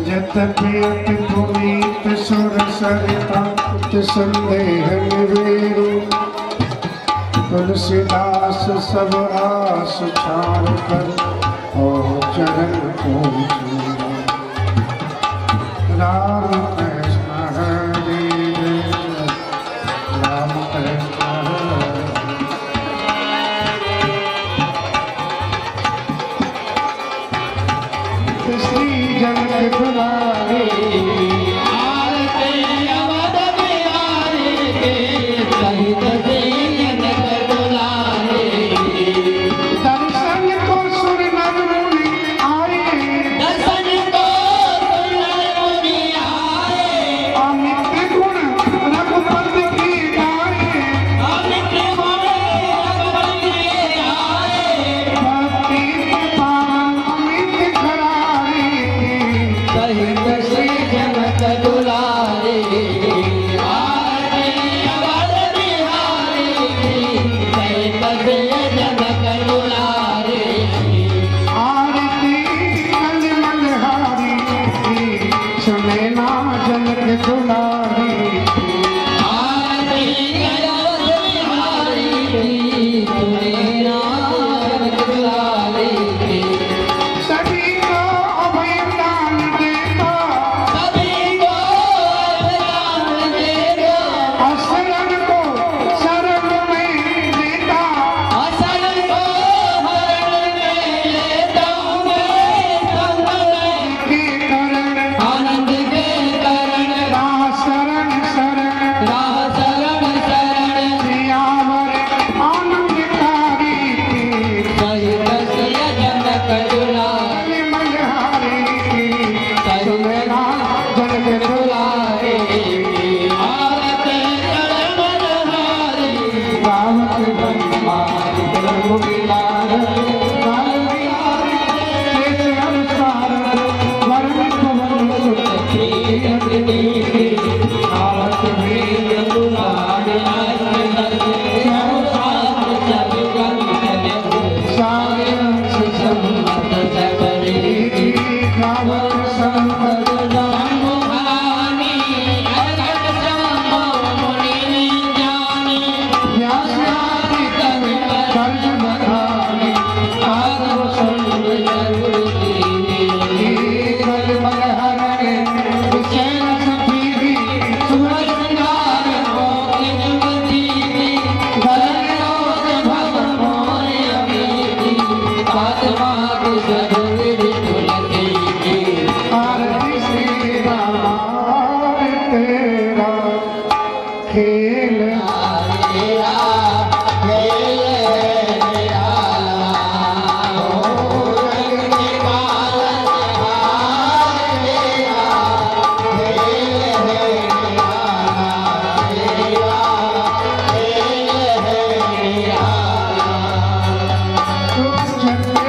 जतपियत पुनीत सुर सरिता संदेह निवेरु तुलसीदास सब आस छाड़ कर और चरण पूजू राम कृष्ण हरे राम कृष्ण हरे श्री जगत दुलारे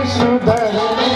सुधर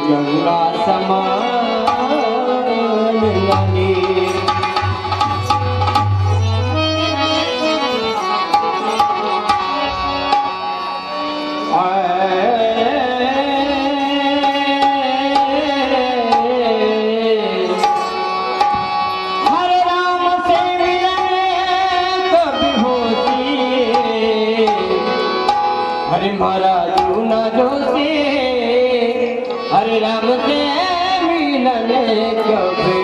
गंगा समान लगे हरे राम से मिलने कभी होती हरे महाराज न जोशी हरे राम से मिलने कभी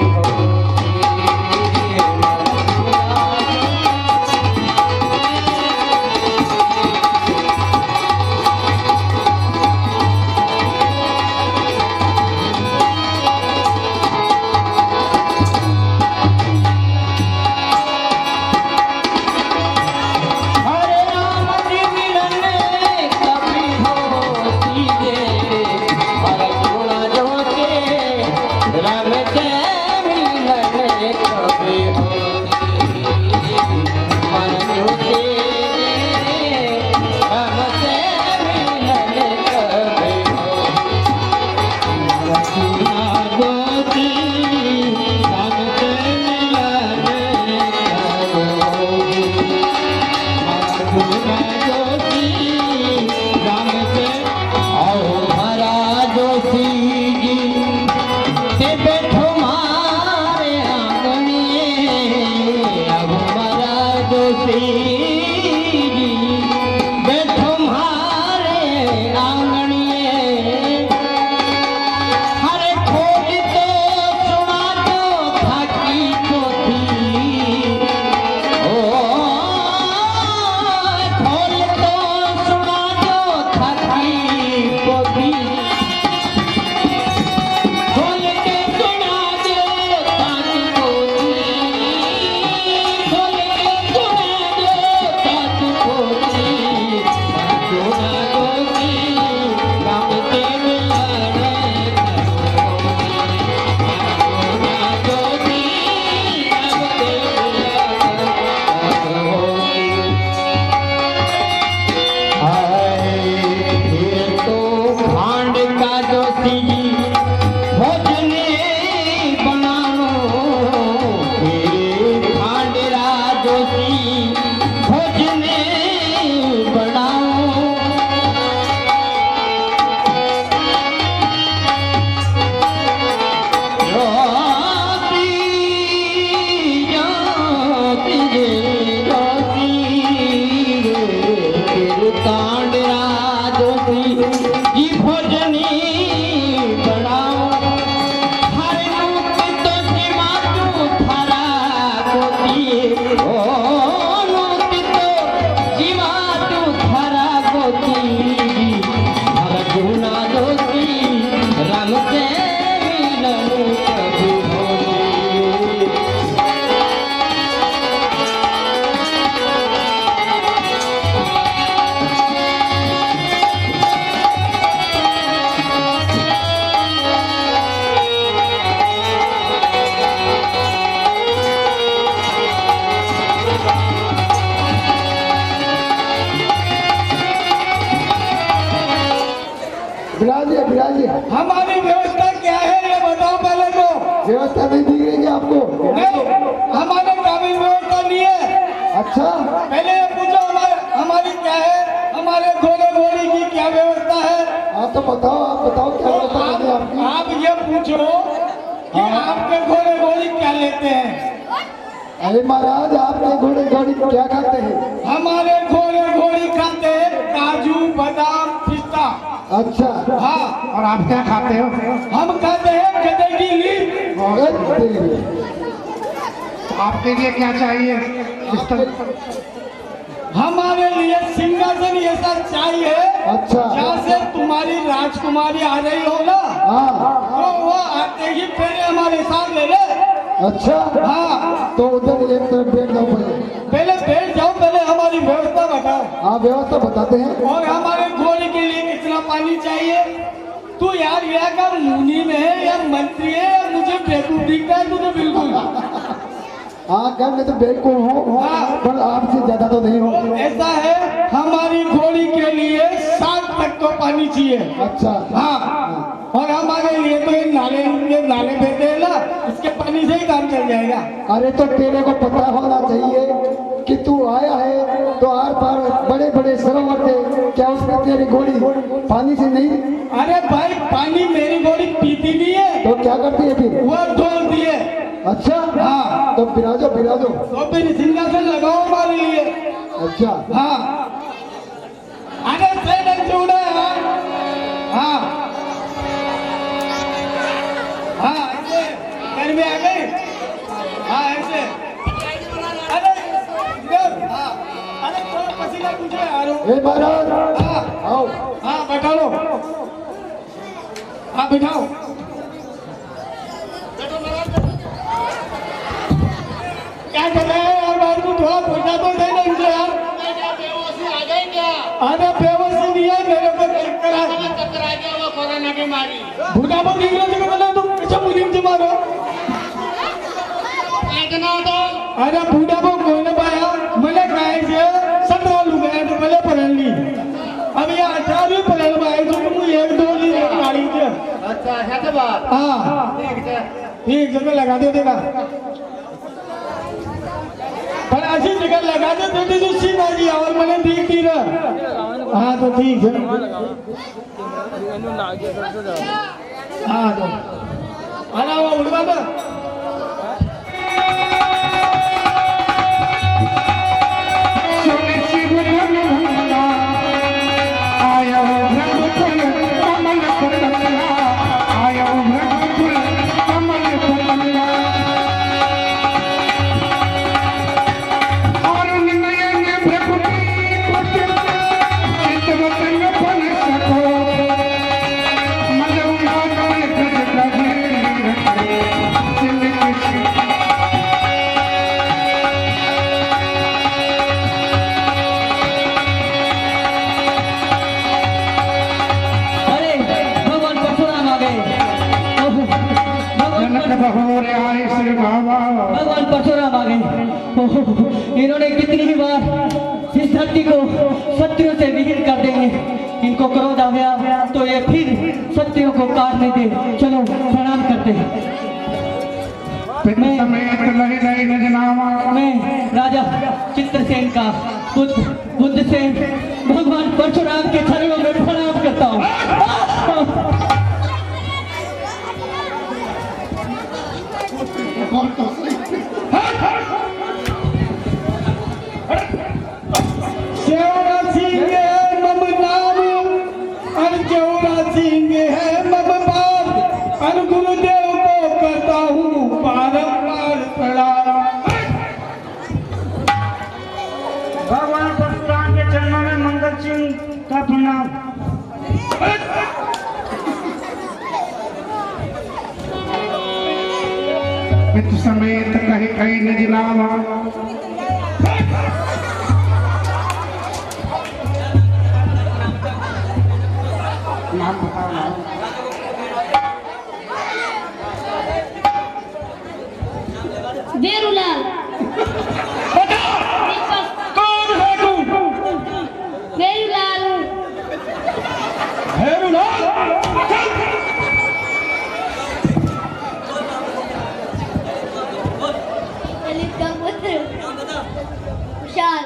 बिराजिए। हमारी व्यवस्था क्या है ये बताओ पहले तो। व्यवस्था नहीं दी गई आपको? नहीं, हमारे ग्रामीण व्यवस्था नहीं है। अच्छा, पहले ये पूछो हमारी क्या है, हमारे घोड़े घोड़ी की क्या व्यवस्था है। हाँ तो बताओ, आप बताओ क्या व्यवस्था है आपकी? आप ये पूछो कि आपके घोड़े घोड़ी क्या लेते हैं। अरे महाराज, आपके घोड़े घोड़ी क्या खाते हैं? हमारे घोड़े घोड़ी खाते हैं काजू बादाम पिस्ता। अच्छा, हाँ, और आप क्या खाते हो? हम खाते हैं गधे की लीफ। आपके लिए क्या चाहिए? हमारे लिए सिंहासन ये सब चाहिए। अच्छा, जहाँ से तुम्हारी राजकुमारी आ रही हो ना, हाँ, तो वो आते ही पहले हमारे साथ ले ले। अच्छा, हाँ, तो उधर एक तरफ बैठ जाओ पहले। पहले बैठ जाओ, पहले हमारी व्यवस्था बताओ। हाँ, व्यवस्था बताते हैं। और हमारे घोड़ी की पानी चाहिए। तू यार या का मुनि में है या मंत्री है या मुझे बेवकूफ दिखता है तुझे बिल्कुल। हाँ क्या मैं तो बेवकूफ हूँ पर आपसे ज्यादा तो नहीं हूँ। ऐसा है हमारी घोड़ी के लिए 7 तक तो पानी चाहिए। अच्छा हाँ और हमारे लिए तो ये नाले बहते हैं ना, इसके पानी से ही काम चल जाएगा। अरे तो तेरे को पता होना चाहिए कि तू आया है तो आर पार बड़े बड़े सरोवर थे, क्या उसमें तेरी घोड़ी पानी से नहीं? अरे भाई पानी मेरी घोड़ी पीती नहीं है तो क्या करती है फिर? वो ढोलती है। अच्छा हाँ तो पिला दो तो फिर सिंहासन लगाओ हमारे लिए। अच्छा हाँ अरे ट्रेन जोड़ा हाँ हाँ ऐसे घर में आ गए। हाँ ऐसे अरे इधर हाँ अरे थोड़ा पसीना पूछे यार। हे महाराज हाँ आओ। हाँ बैठा लो। हाँ बैठाओ। क्या कर रहे हैं यार बाहर को थोड़ा पूछा तो दे ना इनसे यार। अरे बेवसी नहीं है मेरे को चक्कर आ गया वो कोरोना की मारी। भूटा पर निकला जगह बोले तुम कैसे मुझे मारो। अरे भूटा पर कोई ना पाया मैंने कहा से 17 लोग आए तो पहले पढ़ ली। अब ये 18 पढ़ पाए तो तुम 1-2 ली गाड़ी से। अच्छा है तो बात। हाँ ठीक जगह लगा दे देगा पर ऐसी जगह लगा दे तो जो सीना जी और मैंने देख दी रहा। हाँ तो ठीक है। हाँ तो अरे वो उड़वा दो। भगवान परशुराम आ गए। इन्होंने कितनी ही बार इस धरती को शत्रुओं से विहीन कर देंगे। इनको क्रोध आ गया तो ये फिर शत्रुओं को काटने दे। चलो प्रणाम करते हैं। मैं राजा चित्रसेन का बुद्ध सेन भगवान परशुराम के चरणों में प्रणाम करता हूँ। गुरुदेव को करता हूँ बारंबार प्रणाम। भगवान परशुराम के चरणों में मंगल सिंह का प्रणाम। मित्र समेत कहीं कहीं निज नामा नाम बताओ। वेरुलाल। कौन है तू? वेरुलाल। वेरुलाल ललित का पुत्र विशाल।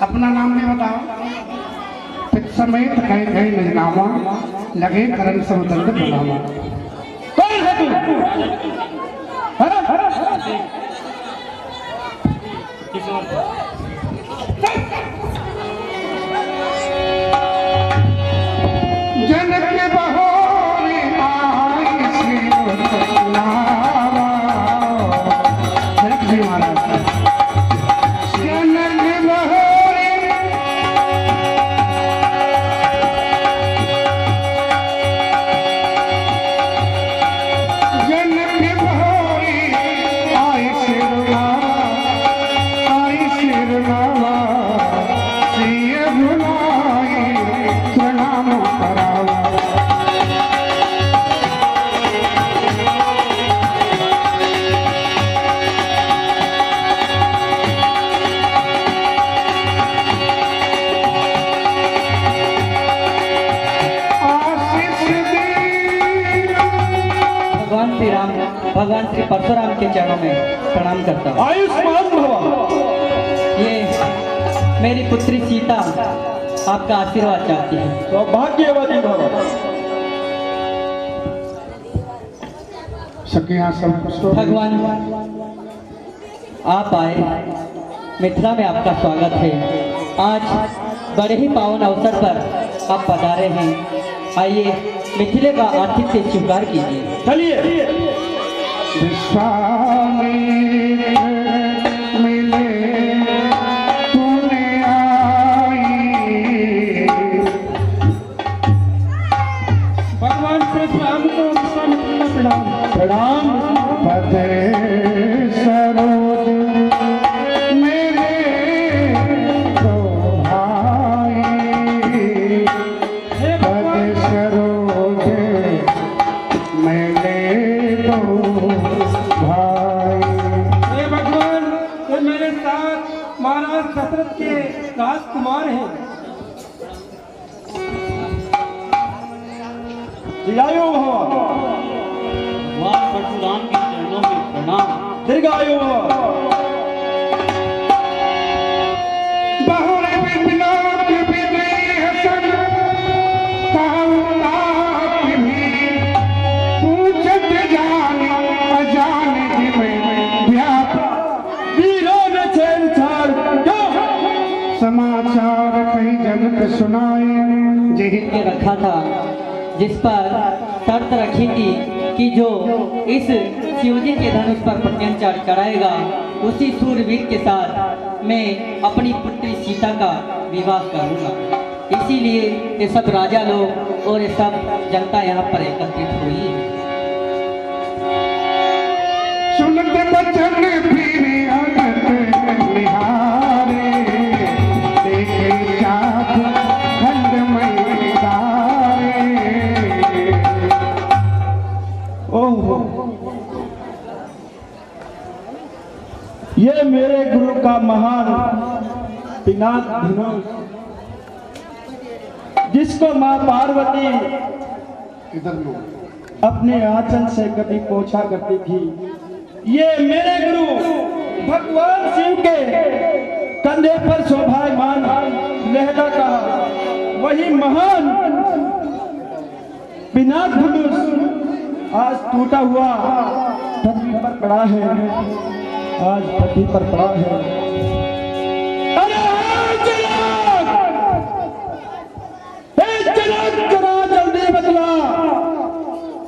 अपना नाम नहीं बताओ। पित समेत कहीं कहीं निज नामा लगे करण सब दंड प्रणामा। कौन है तू? जनक बहोरे आई श्री राम भगवान श्री परशुराम के चरणों में प्रणाम करता हूँ। आयुष्मान भव। ये मेरी पुत्री सीता आपका आशीर्वाद चाहती है। सौभाग्यवती भव। सखियां सब कुछ तो भगवान आप आए, मिथिला में आपका स्वागत है। आज बड़े ही पावन अवसर पर आप पधारे हैं। आइए मिथिले का आतिथ्य स्वीकार कीजिए। चलिए। विश्वामित्र मिले तूने आई, भगवान परशुराम को विश्वामित्र का प्रणाम। प्रणाम। पदे सरोज मेरे दो भाई, पदे सरोज मेरे दो भाई। हे भगवान, ये मेरे साथ महाराज दशरथ के राजकुमार हैं। दीर्घायु भव। भगवान परशुराम के चरणों में प्रणाम। दीर्घायु भव। बहुरे विपिनाक विनय हसन, काउलाक भी पूछत जान अजान जिमे व्याप। वीरों ने छेड़छाड़ क्यों? समाचार कई जगत सुनाए, जेहि ये रखा था जिस पर शर्त रखी थी कि जो इस शिवजी के धनुष पर प्रत्यंचार चढ़ाएगा उसी सूरवीर के साथ मैं अपनी पुत्री सीता का विवाह करूंगा। इसीलिए ये सब राजा लोग और ये सब जनता यहाँ पर एकत्रित हुई है। सुनत बचन फिर अगत निहारे, देखे जात खंडमय तारे। ओहो, ये मेरे गुरु का महान पिनाक धनुष, जिसको माँ पार्वती इधर लो। अपने आंचल से कभी पोछा करती थी, ये मेरे गुरु भगवान शिव के कंधे पर शोभायमान लहरा का वही महान पिनाक धनुष आज टूटा हुआ पृथ्वी पर पड़ा है। आज पृथ्वी पर पड़ा है। अरे जरा जल्दी बदला,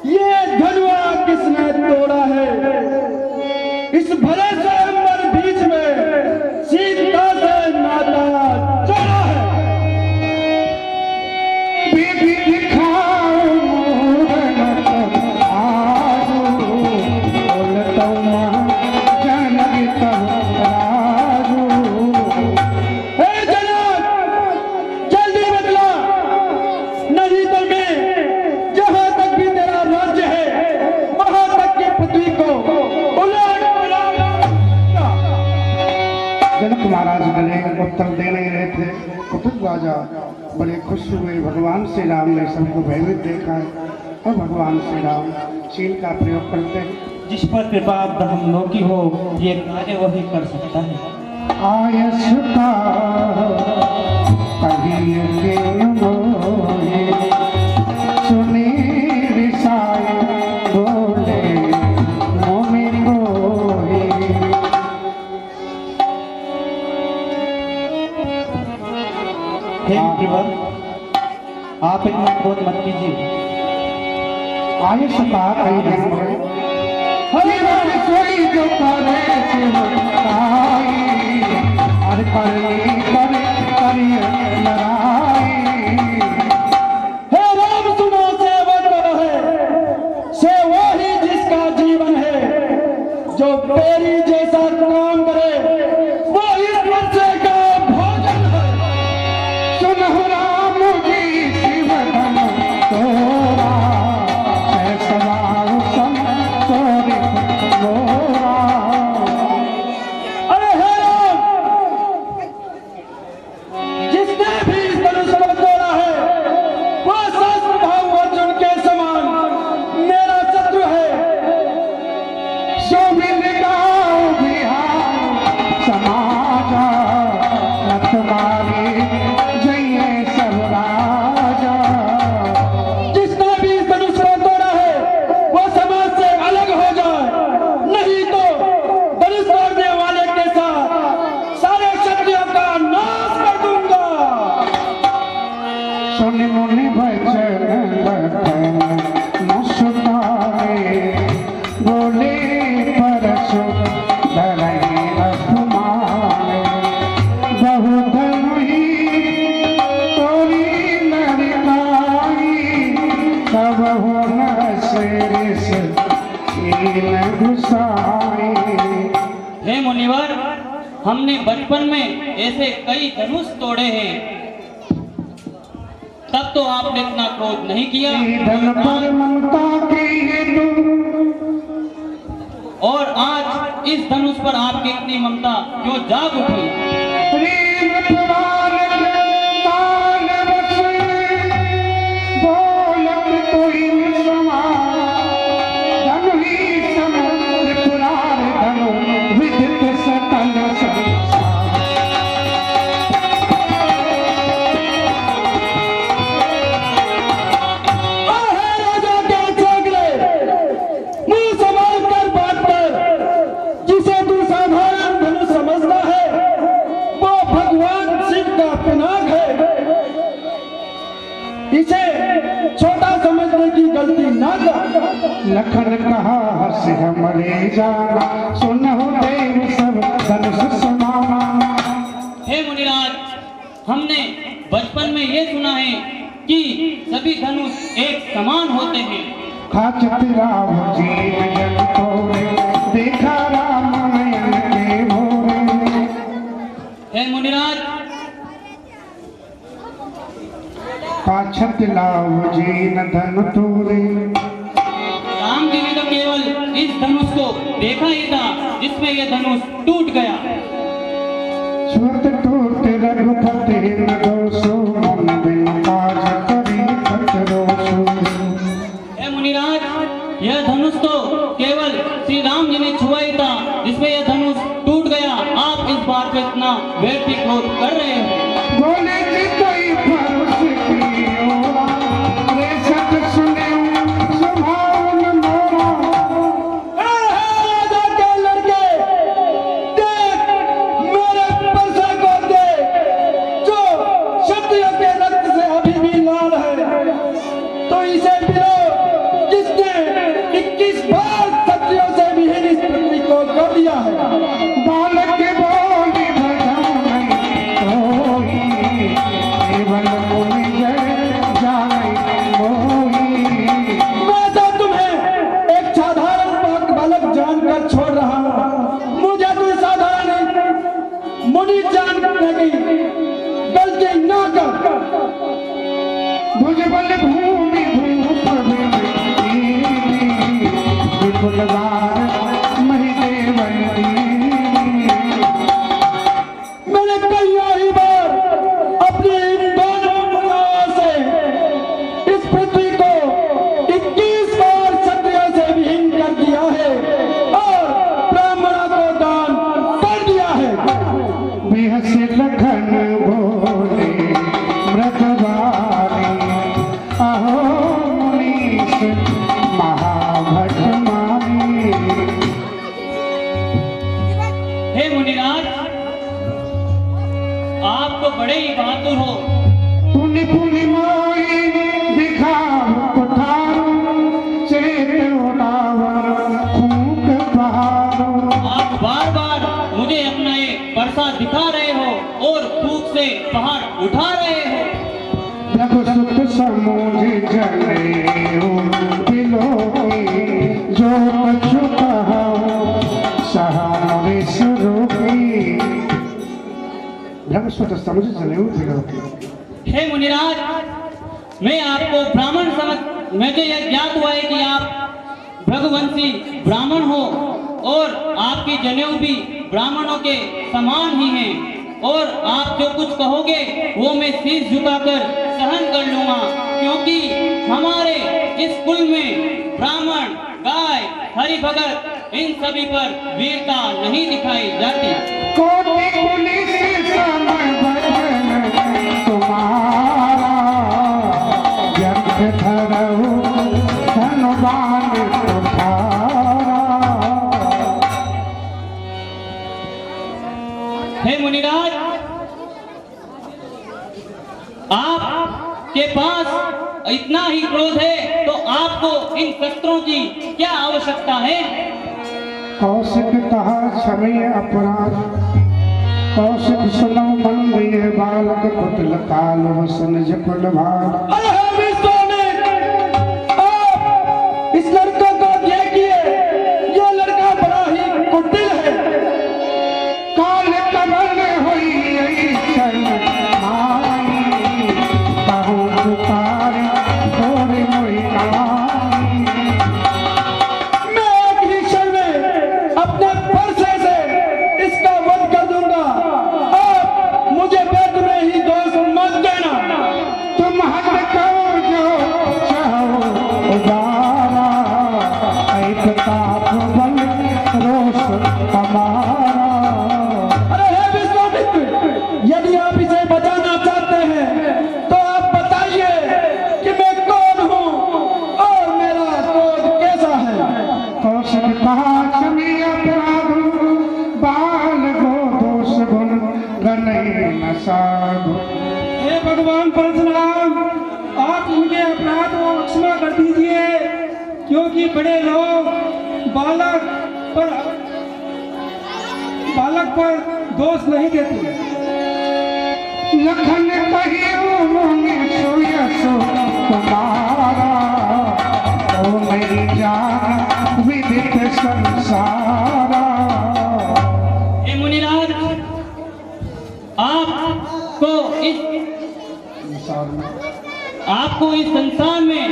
ये धनुआ किसने तोड़ा है? इस भले से अंबर बीच में सीता से नाता जोड़ा है। बेटी दिखाओ मूरत आजू, बोलतो माँ जनक तब राजू। हे जनक, जल्दी बदला, नहीं तो मैं जहां तक भी तेरा राज्य है वहां तक की पृथ्वी को उलट पलट। जनक महाराज गले उत्तर दे नहीं रहे थे। कुतुब राजा बड़े खुश हुए। भगवान श्री राम ने सबको भयभीत देखा है और भगवान श्री राम चीन का प्रयोग करते हैं। जिस पर कृपा ब्रह्म की हो, ये कार्य वही कर सकता है। आयस का कहिए के मोहे, सुने रिसाए बोले मोमे मोहे। हे केवल आप इतना क्रोध मत कीजिए। आयुष का कई दिन में हरि हरि सोई जो करे शिवताई, हर करनी करे करी लड़ाई। हे राम सुनो, सेवक है से वही जिसका जीवन है, जो तेरी जैसा काम करे वो इस बच्चे का भोजन है। सुनहु राम जी शिवधन तोरा, सवार सम सोरे मोरा। अरे हे राम, जिसने भी इस धनुष को तोड़ा है वो सहस्त्र भाव अर्जुन के समान मेरा शत्रु है। देश इन घुसाए। हे मुनिवर, हमने बचपन में ऐसे कई धनुष तोड़े हैं, तब तो आपने इतना क्रोध नहीं किया। धन पर ममता की हेतु और आज इस धनुष पर आपकी इतनी ममता क्यों जाग उठी? प्रेम पुराण ताल बस बोलत कोई समा धनु ही समुद्र पुराण धनु विदित सकल संसार। राजा के चोगले मुंह संभाल कर बात कर, जिसे तू साधारण धनुष समझता है वो भगवान शिव का पिनाक है। इसे छोटा समझने की गलती ना कर। लखन कहा हर्ष हमरे जाना सुनहु देव सब धनुष समाना। हे मुनिराज, हमने बचपन में ये सुना है कि सभी धनुष एक समान होते हैं। खाचत राम जी जग तोरे देखा रामायण के भोरे। हे मुनिराज, खाचत लाव जी न धन तोरे। राम जी ने तो केवल इस धनुष को देखा ही था जिसमें यह धनुष टूट गया। छुत टूट रघुपति न दोषो मन बिन काज करी खतरोसो। हे मुनिराज, यह धनुष तो केवल श्री राम जी ने छुआ ही था जिसमें यह धनुष टूट गया। आप इस बात पे इतना व्यक्ति क्रोध कर रहे हो। बोले कि कोई फर्ज कियो रे सत सुने सुभाव न मोरा। राजा के लड़के देख मेरे परसा को देख, जो क्षत्रिय के रक्त से अभी भी लाल है, तो इसे पिलो जिसने 21 बार क्षत्रियों से विहीन इस पृथ्वी को कर दिया है। बालक बोली भजाई कोई केवल मुनि जय जाई मोही। मैं तो तुम्हें एक साधारण बालक जानकर छोड़ रहा हूं। मुझे कोई साधारण मुनि जानने की गलती ना कर। भुजबल भूमि भूप विपुलवार महिदेवती। मैंने कई बार अपनी इन दोनों भुजाओं से इस पृथ्वी को 21 बार क्षत्रियों से विहीन कर दिया है और ब्राह्मणों को दान कर दिया है। बेहस लखन बोले मृतवारी अहो मुनीश महाभट मारी। हे मुनिराज, आप तो बड़े ही बहादुर हो। पुनि पुनि मोई दिखाव कुठारो चेत उड़ावर फूक पहाड़ो। आप बार बार मुझे अपना ये परसा दिखा रहे हो और फूक से पहाड़ उठा रहे हो। रघु सुत समूझ जने बिलोई जो कछु कहो सहारे सुरोगी। रघु सुत समूझ जने बिलोई। हे मुनिराज, मैं आपको ब्राह्मण समझ, मुझे यह ज्ञात हुआ है कि आप भृगुवंशी ब्राह्मण हो और आपकी जनेऊ भी ब्राह्मणों के समान ही हैं। और आप जो कुछ कहोगे वो मैं शीश झुकाकर सहन कर लूंगा, क्योंकि हमारे इस कुल में ब्राह्मण, गाय, हरि भगत इन सभी पर वीरता नहीं दिखाई जाती। कोटि पुलिस समय बदन तुम्हारा व्यर्थ धरऊ धनवान उठारा। हे मुनिराज, आपके पास इतना ही क्रोध है तो आपको इन शस्त्रों की क्या आवश्यकता है? कौशिक कहा क्षमय अपराध कौशिक सुनो मंदिर बालक कुटिल काल वसन जकुल भाग। अरे विश्व में आप इस लड़के को प्रताप बल रोष हमारा। अरे हे विश्वामित्र, यदि आप इसे बचाना चाहते हैं तो आप बताइए कि मैं कौन हूँ और मेरा क्रोध कैसा है। कौशिक कहा क्षमी अपराध बाल गो दोष गुण गणय न साधु। हे भगवान परशुराम, आप उनके अपराध को क्षमा कर दीजिए, क्योंकि बड़े लोग बालक पर दोष नहीं देते। लखन कहियो मोहि सुयस तुम्हारा, ओ मेरी जान विदित संसारा। हे मुनिराज, आपको इस संसार में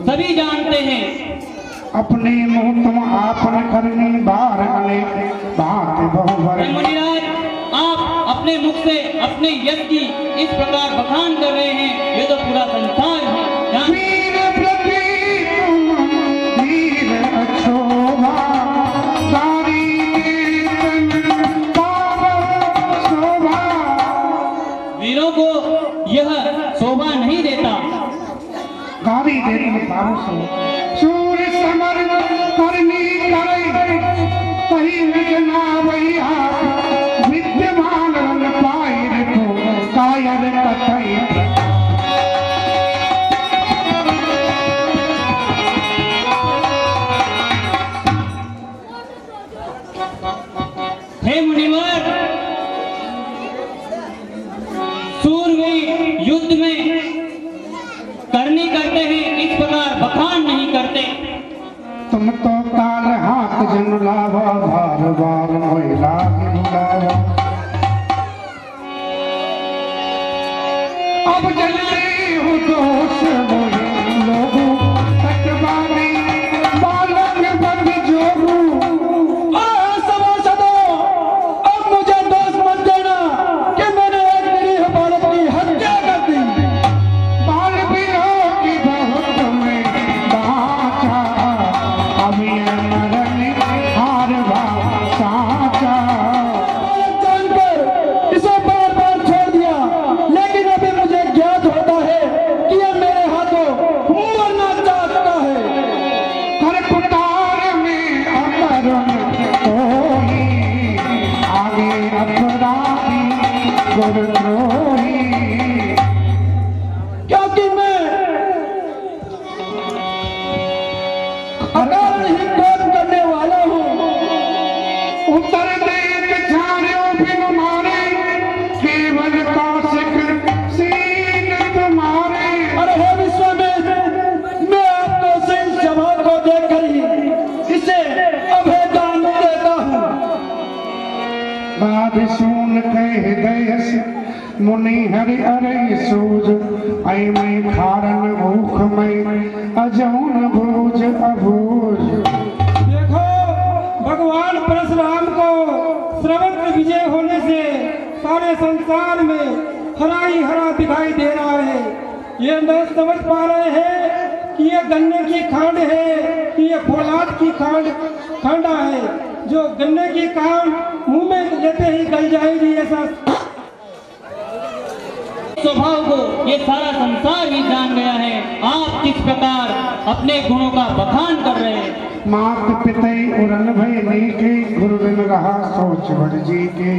सभी जानते हैं। अपने मुंह तुम आपन करनी बार अनेक बात बहुवर। हे मुनिराज, आप अपने मुख से अपने यश की इस प्रकार बखान कर रहे हैं, ये तो पूरा संसार है। वीर प्रति तुम वीर अक्षोभा, दारी कीर्तन पावन शोभा। वीरों को यह शोभा नहीं देता। गारी देती पावन शूर समर करनी करे, कहीं विजना भैया विद्यमान रंग पाए तो कायर कथई। हे मुनिवर, सूरवीर युद्ध में करनी करते हैं, इस प्रकार बखान नहीं करते। तुम तो काल हाथ जन लावा, बार बार महिला बुलावा। अब जलते हो दोष मोहे लोगो, तकवानी बालक बंद जोगू। सभासदों, अब मुझे दोष मत देना कि मैंने एक निरीह बालक की हत्या कर दी। बाल बिरहो की बहुत में बाचा, अभी मरने हार बा साचा। जानकर इसे बार बार छोड़ दिया, लेकिन अभी मुझे ज्ञात होता है कि यह मेरे हाथों मरना चाहता है। कर कुटार में अमरन कोई, आगे अपराधी गुरद्रोही। क्योंकि मैं अकारण ही क्रोध करने वाला हूँ। उतर देख झाड़ियों बिन मारे, केवल कौशिक सीन तुम्हारे। अरे हे विश्वामित्र, मैं आपको सिंह सभा को देखकर ही इसे अभय दान देता हूँ। बात सुन कह गयस मुनि हरि अरे सूझ, ऐ मैं खारन भूख में अजौन भूज अभूज। देखो, भगवान परशुराम को सर्वत्र विजय होने से सारे संसार में हरा ही हरा दिखाई दे रहा है। ये न समझ पा रहे हैं कि ये गन्ने की खांड है कि ये फौलाद की खांडा है, जो गन्ने की खांड मुंह में लेते ही गल जाएगी। ऐसा स्वभाव को ये सारा संसार ही जान गया है। आप किस प्रकार अपने गुणों का बखान कर रहे हैं। मात पितई उरन भय नीके, गुरु बिन रहा सोच बढ़ जी के।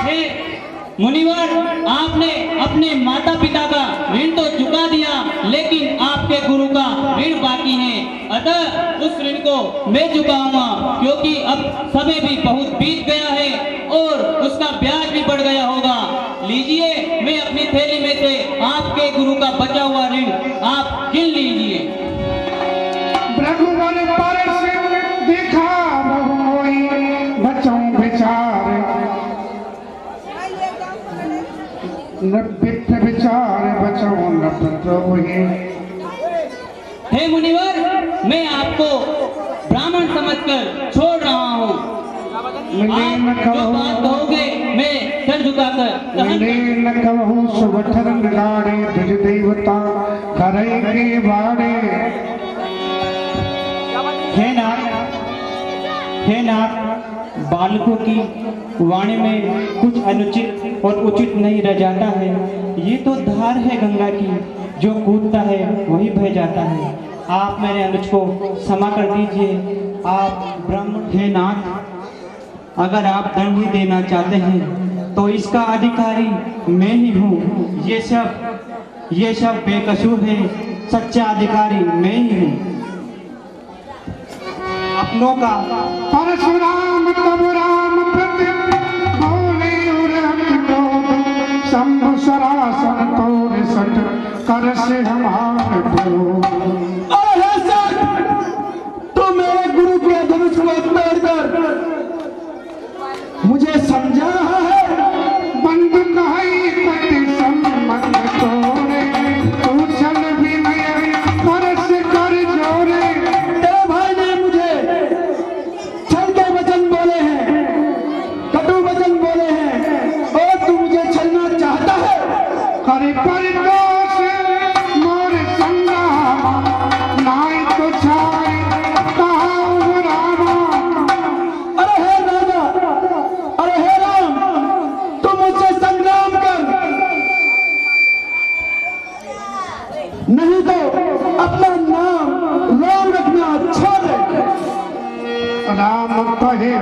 हे मुनिवर, आपने अपने माता पिता का ऋण तो चुका दिया, लेकिन आपके गुरु का ऋण बाकी है। अतः उस ऋण को मैं चुकाऊंगा, क्योंकि अब समय भी बहुत बीत गया है और उसका ब्याज भी बढ़ गया होगा। लीजिए, मैं अपनी थैली में से आपके गुरु का बचा हुआ ऋण आप गिन लीजिए। रघुवर परस दिखा बहुमोही, बचों विचार नबित विचार बचों नपतोही। हे मुनिवर, मैं आपको ब्राह्मण समझकर छोड़ रहा हूँ। आप जो बात कहोगे मैं सर झुकाकर मिले न कहूँ सुबठर लाड़े, दुज देवता करे के बाड़े। हे नाथ, बालकों की वाणी में कुछ अनुचित और उचित नहीं रह जाता है। ये तो धार है गंगा की, जो कूदता है वही बह जाता है। आप मेरे अनुज को क्षमा कर दीजिए। आप ब्राह्मण। हे नाथ, अगर आप दंड ही देना चाहते हैं तो इसका अधिकारी मैं ही हूँ। ये सब बेकसूर है, सच्चा अधिकारी मैं ही हूँ। अपनों का परशुराम तब राम प्रति बोले शंभु सरासन तोर सट कर से हमारे गुरु। अरे सर, तो मेरे गुरु के धनुष को तोड़कर मुझे समझा रहा है। बंद कहाई पति संबंध तोरे, तू चल भी नहीं परस कर जोरे। तेरे भाई ने मुझे छल के वचन बोले हैं, कटु वचन बोले हैं, और तू मुझे छलना चाहता है। करे परितोष मोर संग्राम, नाई तो छाए कहाऊ रामा। अरे हे राजा, अरे हे राम, तुम मुझसे संग्राम कर, नहीं तो अपना नाम राम रखना छोड़ दे। राम कहे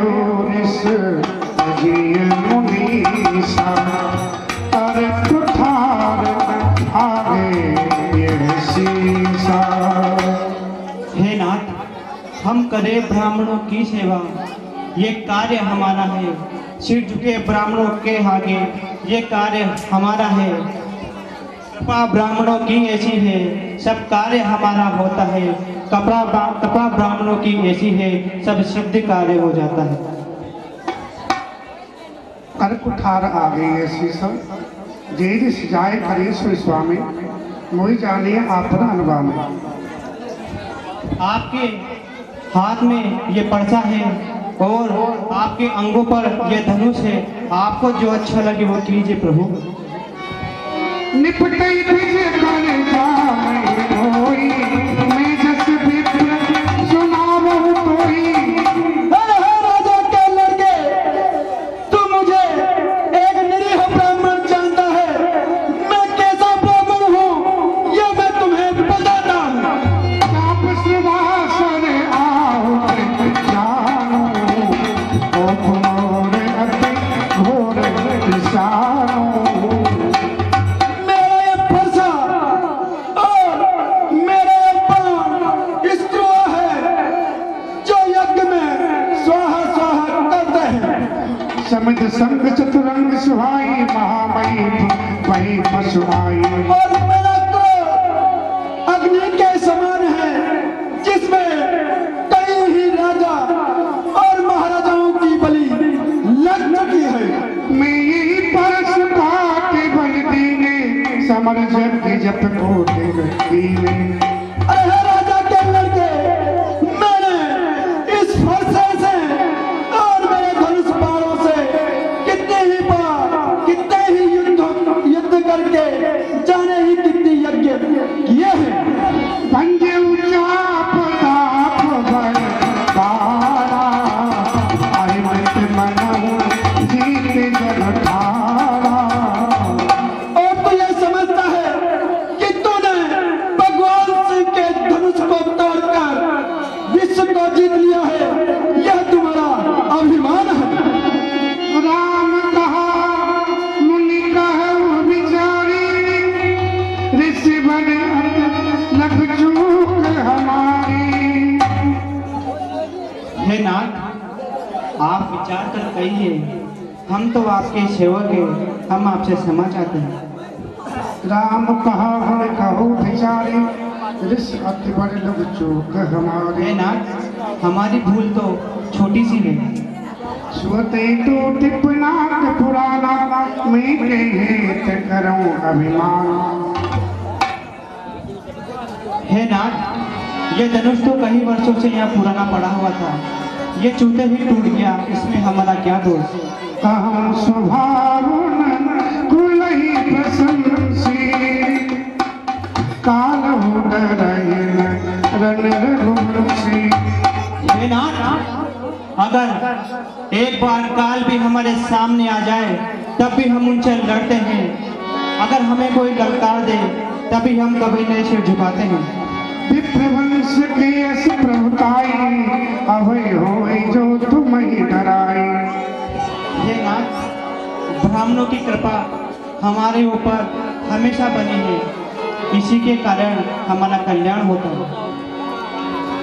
निस जिय मुनीसा, कर कुठार आगे यह सीसा। हे नाथ, हम करें ब्राह्मणों की सेवा, ये कार्य हमारा है। सिर झुके ब्राह्मणों के आगे ये कार्य हमारा है। कृपा ब्राह्मणों की ऐसी है, सब कार्य हमारा होता है। कृपा ब्राह्मणों की ऐसी है, सब सिद्ध कार्य हो जाता है। कर कुठार आगे यह सीसा, जे जाए करे सो स्वामी, मोहि जानिए आपना अनुभव में। आपके हाथ में ये पर्चा है और आपके अंगों पर ये धनुष है। आपको जो अच्छा लगे वो कीजिए प्रभु। निपटे तुझे कर जाए कोई, मैं जस विप्र सुनावहु तोई। अरे हे राजा के लड़के, तू मुझे एक निरीह ब्राह्मण जानता है। मैं कैसा ब्राह्मण हूँ ये मैं तुम्हें बताता हूँ। आप सुवासन आओ जानो, ओ घोर अति घोर विषाणु। मेरा ये फरसा और मेरा ये प्राण स्त्रुआ है, जो यज्ञ में स्वाहा स्वाहा करते हैं। समित संग चतुरंग सुहाई, महामयी वही पशुहाई। और मेरा क्रोध अग्नि के समान है, जिसमें कई ही राजा और महाराजाओं की बलि लग चुकी है। मैं यही परस पाके बल दीने, समर जप को दीने। अरे हे राजा के लड़के, मैंने इस फरसे से और मेरे धनुष बाणों से कितने ही बार कितने ही युद्ध करके जाने ही कितनी यज्ञ किए हैं। पंजे उचाप ताप बल बारा, आई मत मनहु जीत जग ठारा। और तू ये समझता है कि तूने भगवान शिव के धनुष को तोड़कर विश्व को जीत लिया है, यह तुम्हारा अभिमान है। राम कहा मुनि कहु विचारी, ऋषि बने लख चूक हमारी। हे नाथ, आप विचार कर कहिए, हम तो आपके सेवक हैं, हम आपसे क्षमा चाहते हैं। राम कहा मुनि कहु विचारी, ऋषि अति बड़े लख चूक हमारी। हे नाथ, हमारी भूल तो छोटी सी है। सुते तो टिपनाक पुराना, मैं के हेत करूं अभिमान। हे नाथ, ये धनुष तो कई वर्षों से यहाँ पुराना पड़ा हुआ था, ये चूते ही टूट गया, इसमें हमारा क्या दोष। कहूं स्वभाव कुल ही प्रशंसी, काल हो रन रघुवंशी। अगर एक बार काल भी हमारे सामने आ जाए तब भी हम उनसे लड़ते हैं। अगर हमें कोई ललकार दे तभी हम कभी नहीं सिर झुकाते हैं। विप्रवंश की यश प्रभुताई अभय होई जो तुम्हें डराई। हे नाथ, ब्राह्मणों की कृपा हमारे ऊपर हमेशा बनी है, इसी के कारण हमारा कल्याण होता है।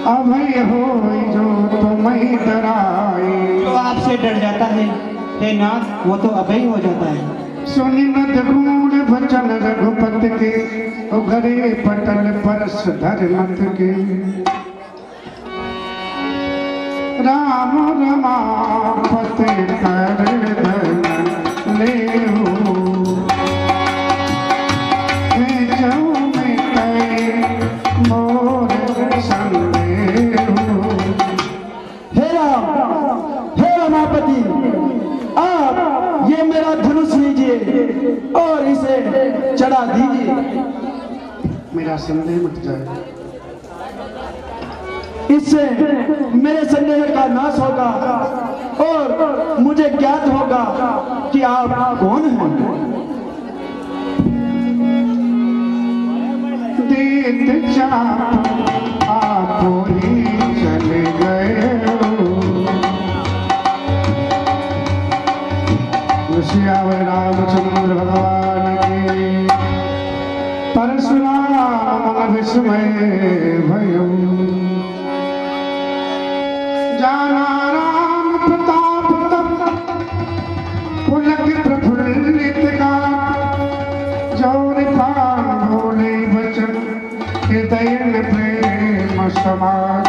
अभय होई जो तुम्हें डराई। जो आपसे डर जाता है हे नाथ, वो तो अभय हो जाता है। सुनि मधुर वचन रघुपति के, उघरे पटल परस धर्मत के। राम रमापति कर धन लेहु, जो मिटै मोर संदेहु। हे रमापति, आप ये मेरा धनुष लीजिए और इसे चढ़ा दीजिए। मेरा संदेह मिट जाए। इससे मेरे संदेह का नाश होगा और मुझे ज्ञात होगा कि आप कौन हैं। देत चाप आप ही चले गए हो। श्री रामचंद्र भगवान की परशुराम विस्मय भयो। जाना राम प्रताप तब पुलक प्रफुल्लित का, जौन पान भोले वचन हृदय प्रेम समाज।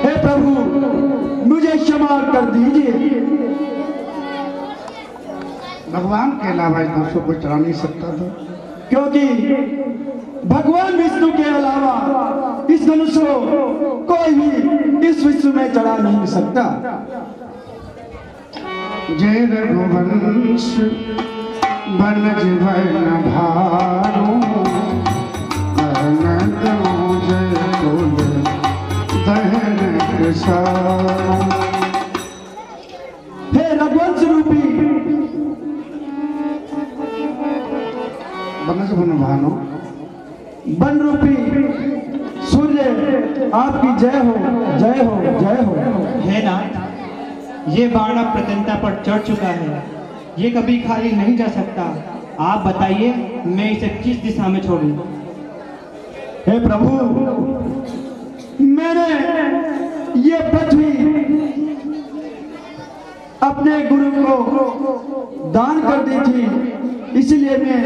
हे प्रभु, मुझे क्षमा कर दीजिए। भगवान के अलावा इस दोषों को चला नहीं सकता था, क्योंकि भगवान विष्णु के अलावा इस धनुष को कोई भी इस विश्व में चढ़ा नहीं सकता। जय रघुवंश बनज बन भानु, अनंत जय कुल दहन कृषाणु। हे रघुवंश रूपी बनज बन भानु, बन रूपी सूर्य, आपकी जय हो, जय हो, जय हो। हे नाथ, ये बाण अब प्रत्यंता पर चढ़ चुका है, ये कभी खाली नहीं जा सकता। आप बताइए मैं इसे किस दिशा में छोड़ूं? हे प्रभु, मैंने ये पृथ्वी अपने गुरु को दान कर दी थी, इसलिए मैं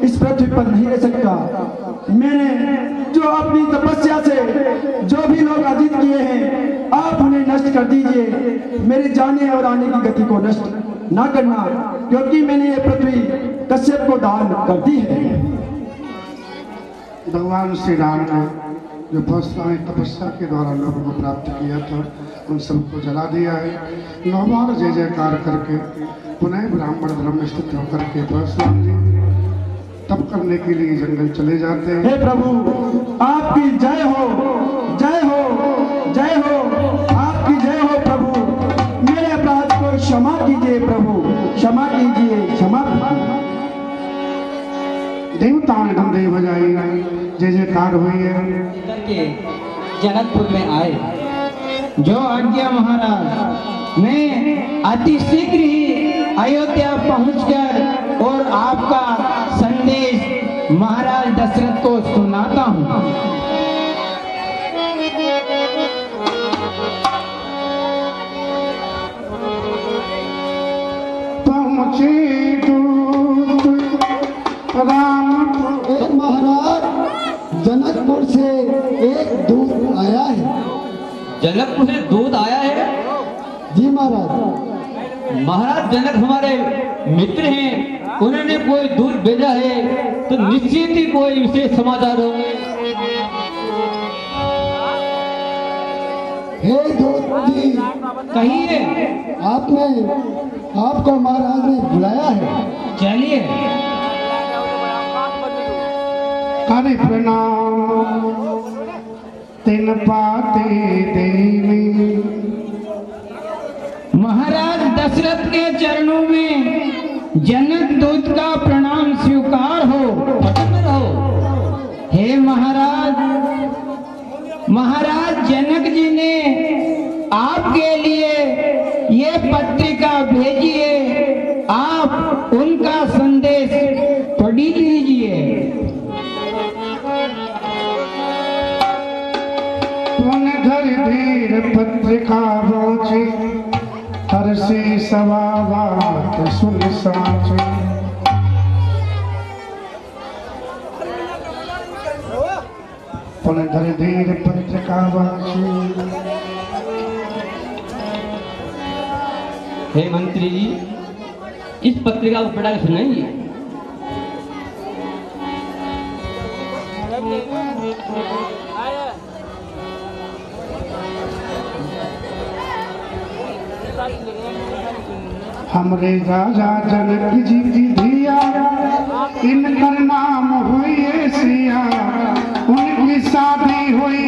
इस पृथ्वी पर नहीं रह सकता। मैंने जो अपनी तपस्या से जो भी लोग अर्जित किए हैं, आप उन्हें नष्ट कर दीजिए। मेरे जाने और आने की गति को नष्ट ना करना, क्योंकि मैंने ये पृथ्वी कश्यप को दान कर दी है। भगवान श्री राम ने जो परशुराम तपस्या के द्वारा लोगों को प्राप्त किया था, उन सबको जला दिया है। 9 बार जय जयकार करके पुनः ब्राह्मण धर्म स्थित होकर के परशुराम जी तप करने के लिए जंगल चले जाते हैं। हे प्रभु, आपकी जय हो, जय हो, जय हो, आपकी जय हो प्रभु। मेरे अपराध को क्षमा कीजिए प्रभु, क्षमा कीजिए, क्षमा कीजिए। देवताओं ने धंधे बजाई, जय जयकार हुई है। के जनकपुर में आए। जो आज्ञा महाराज, मैं अति शीघ्र ही अयोध्या पहुंचकर और आपका संदेश महाराज दशरथ को सुनाता हूँ। पहुँचे दूत राम। महाराज, जनकपुर से एक दूत आया है। जनकपुर से दूध आया है? जी महाराज। महाराज, जनक हमारे मित्र हैं, उन्होंने कोई दूध भेजा है तो निश्चित ही कोई विशेष समाचार होंगे। हे दूत जी, कहिए। आपको महाराज ने बुलाया है। चलिए। करे प्रणाम तिन पाते देवी। महाराज दशरथ के चरणों में जनक दूत का प्रणाम स्वीकार हो। हे महाराज, महाराज जनक जी ने आपके लिए ये पत्रिका भेजी है, आप उनका संदेश पढ़ लीजिए। पुन धर धीर पत्रिका रोचे, हर्षे सवा बात सुन साचे। पुन धर धीर पत्रिका वाचे। हे मंत्री जी, इस पत्रिका को पढ़ा के सुनाइए। हमरे राजा जनक जी की धिया, इनकर नाम हुई सिया। उनकी शादी हुई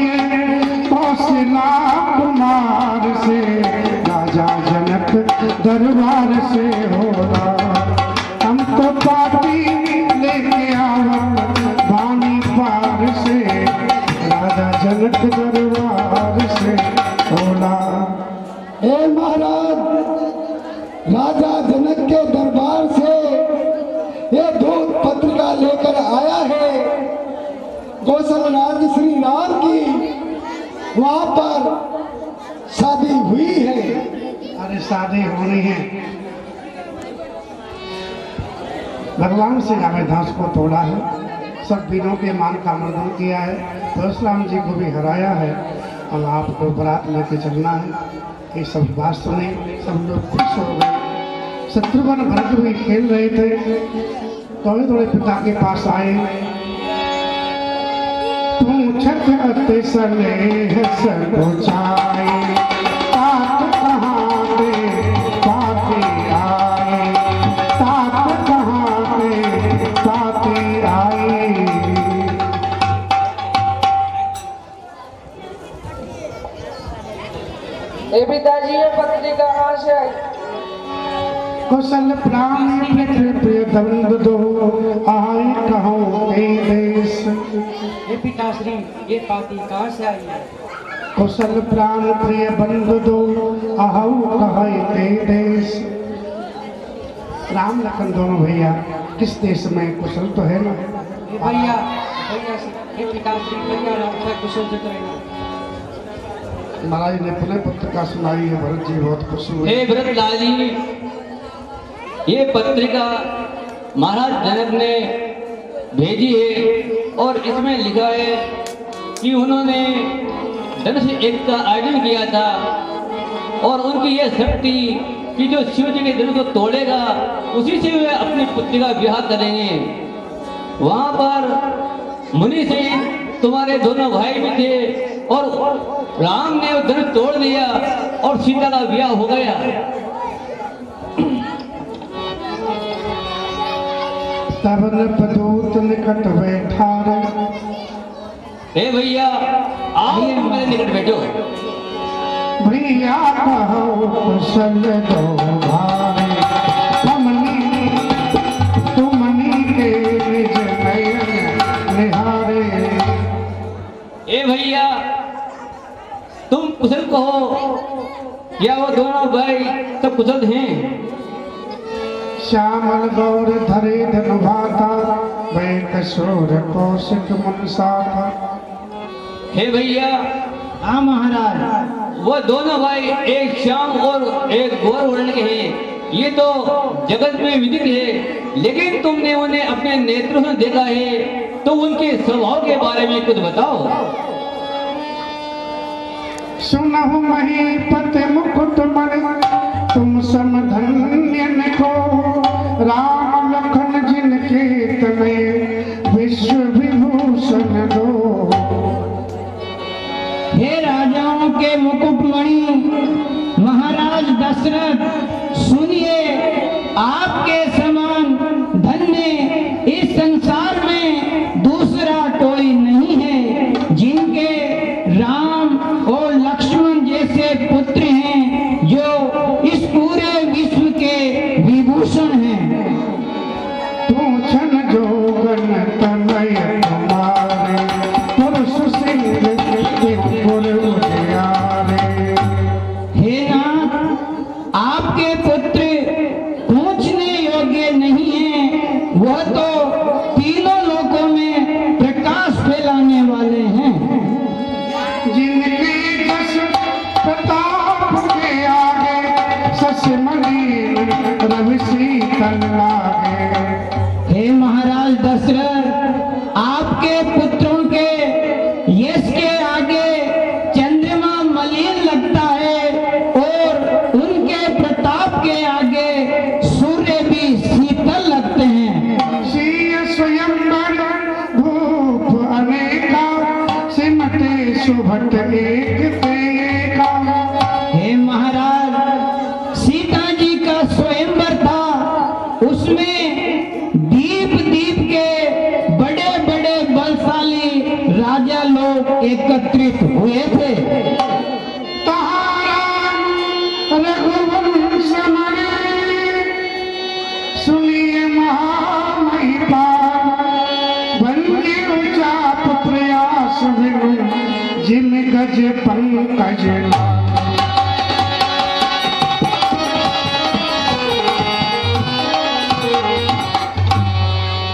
कौशला कुमार से, राजा जनक दरबार से होगा। हमको पार्टी लेके आवत वाणी पार से, राजा जनक दरबार से होला। हे महाराज, राजा जनक के दरबार से ये दूत पत्रिका लेकर आया है। कौशल राज श्री राम की वहां पर शादी हुई है। अरे शादी होनी है। भगवान श्री राम ने धनुष को तोड़ा है, सब वीरों के मान का मर्दन किया है, परशुराम जी को भी हराया है। अब आपको बारात लेके चलना है। ये सब बात सुने, सब लोग खुश हो गए। शत्रुघ्न भरत भी खेल रहे थे, थोड़े थोड़े पिता के पास आए। तू छठ अति स्नेह सब बुझाए, तात कहाँ पे पाते आए, तात कहाँ पे पाते आए। पिताजी, ये पत्रिका कहाँ से आई? कुशल प्राणी प्रिय दंड दो, आई कहो के देश। हे पिताश्री, ये पाती कहाँ से आई है? कुशल प्राण प्रिय बंधु दो, आहू कहे के देश। राम लखन दोनों भैया किस देश में? कुशल तो है ना। हे भैया, हे पिताश्री, भैया कुशल से करेगा। महाराज ने पुनः पत्रिका सुनाई है। भरत जी बहुत खुश हुए। हे भरतलाल जी, ये पत्रिका महाराज जनक ने भेजी है और इसमें लिखा है कि उन्होंने धनुष एक का आयोजन किया था और उनकी ये शक्ति कि जो शिव जी के धनुष को तोड़ेगा उसी से वे अपनी पुत्री का विवाह करेंगे। वहां पर मुनि से तुम्हारे दोनों भाई भी थे और राम ने वो धनुष तोड़ दिया और सीता का विवाह हो गया। तब नृपदूत निकट बैठा रे। हे भैया, आओ मेरे निकट बैठो। भैया कहो कुशल दो भाई, तुमनी के निज नयन निहारे। ए भैया, तुम कुशल कहो या वो दोनों भाई सब कुशल हैं? श्यामल गौर धरे धनु भाता, वै किशोर कौशिक मन साथा। हे भैया, हाँ महाराज, वो दोनों भाई एक श्याम और एक गौर वर्ण के हैं। ये तो जगत में विदित है, लेकिन तुमने उन्हें अपने नेत्रों से देखा है, तो उनके स्वभाव के बारे में कुछ बताओ। सुनहु महीपत मुकुट मणि, तुम समधन्य को। राम लखन जिनके तने, विश्व विभूषण दो। हे राजाओं के मुकुटमणि महाराज दशरथ, सुनिए, आपके समान धन्य इस संसार में दूसरा कोई नहीं है। जिनके राम सुभट एक देखा। हे महाराज, सीता जी का स्वयंवर था, उसमें दीप दीप के बड़े बड़े बलशाली राजा लोग एकत्रित हुए थे। तहारा रघुवंश सुनिए महामहिमा, बंदियों चाप प्रयास बिनु जिन गज पंकज।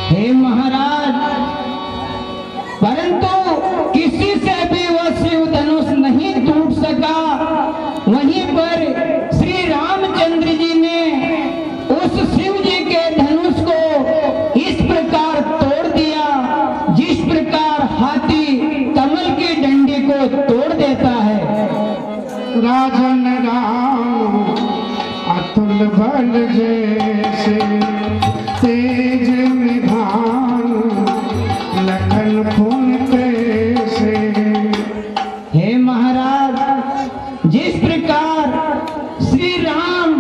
हे महाराज, परंतु किसी से भी वह शिव धनुष नहीं टूट सका। वहीं पर श्री रामचंद्र जी ने उस शिव जी के धनुष को इस प्रकार तोड़ दिया जिस प्रकार हाथी कमल की डंडी को तोड़ देता है। राजन राम अतुल बल जैसे, तेज निधान लखन पुन से। हे महाराज, जिस प्रकार श्री राम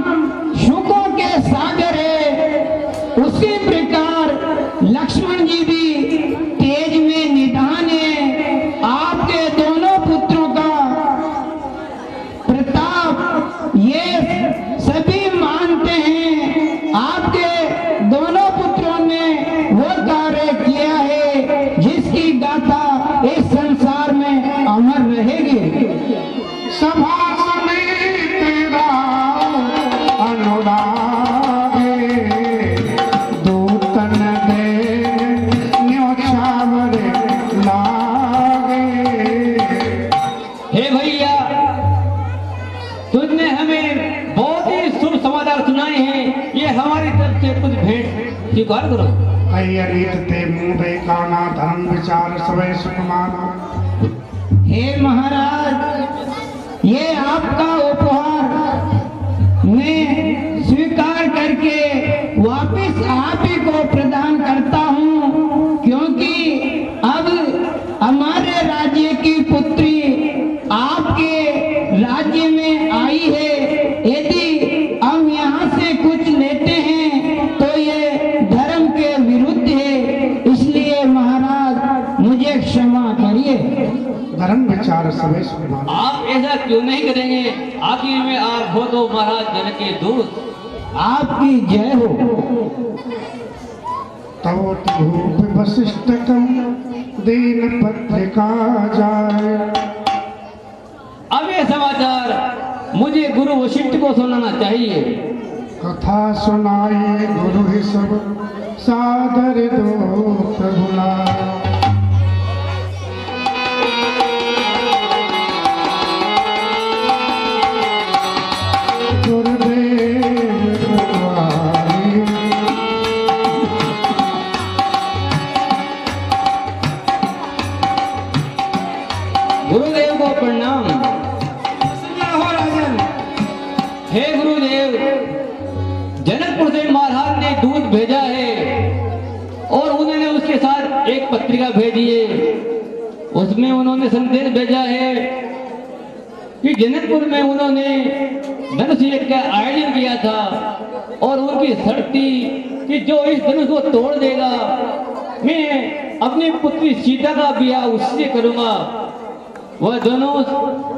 सुखों के सागर है, उसी प्रकार लक्ष्मण जी भी तेज में निधान है। आपके दोनों पुत्रों का प्रताप ये सभी मानते हैं। आपके दोनों पुत्रों ने वो कार्य किया है जिसकी गाथा इस संसार में अमर रहेगी। सभा में तेरा अनुराग, दूतन दे न्योछावर लागे। हे भैया, तुमने हमें बहुत ही शुभ समाचार सुनाए हैं। ये हमारी तरफ से कुछ भेंट स्वीकार करो। ते मुंह काना धर्म विचार सवै सुकुमार। हे महाराज, ये आपका उपहार मैं स्वीकार करके वापस आप ही को प्रदान करता हूँ, क्योंकि अब हमारे राज्य की पुत्री आपके राज्य में आई है। यदि हम यहाँ से कुछ लेते हैं तो ये धर्म के विरुद्ध है, इसलिए महाराज मुझे क्षमा करिए। धर्म विचार सवै सुकुमार। आप ऐसा क्यों नहीं करेंगे? आखिर में आप हो तो महाराज जनक के दूत। आपकी जय हो। तवोत भूप वशिष्ठ कम दीन पत्रिका जाए। अब ये समाचार मुझे गुरु वशिष्ठ को सुनाना चाहिए। कथा सुनाइए गुरु ही सब सादर दो प्रभुला। गुरुदेव को प्रणाम। हो राजन। हे गुरुदेव, जनकपुर से महाराज ने दूध भेजा है और उन्होंने उसके साथ एक पत्रिका भेजी है। उसमें उन्होंने संदेश भेजा है कि जनकपुर में उन्होंने धनुष यज्ञ का आयोजन किया था और उनकी शर्त थी कि जो इस धनुष को तोड़ देगा मैं अपनी पुत्री सीता का ब्याह उससे करूंगा। वह धनुष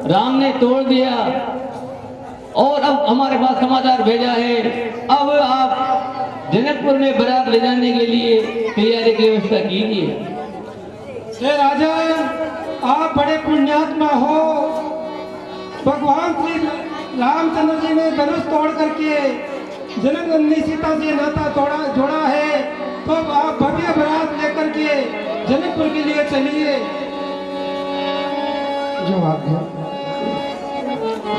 राम ने तोड़ दिया और अब हमारे पास समाचार भेजा है। अब आप जनकपुर में बारात ले जाने के लिए तैयारी की व्यवस्था कीजिए। हे राजन, आप बड़े पुण्यात्मा हो। भगवान श्री रामचंद्र जी ने धनुष तोड़ करके जनक सीता से नाता जोड़ा है, तो आप भव्य बारात लेकर के जनकपुर के लिए चलिए। जो आज्ञा।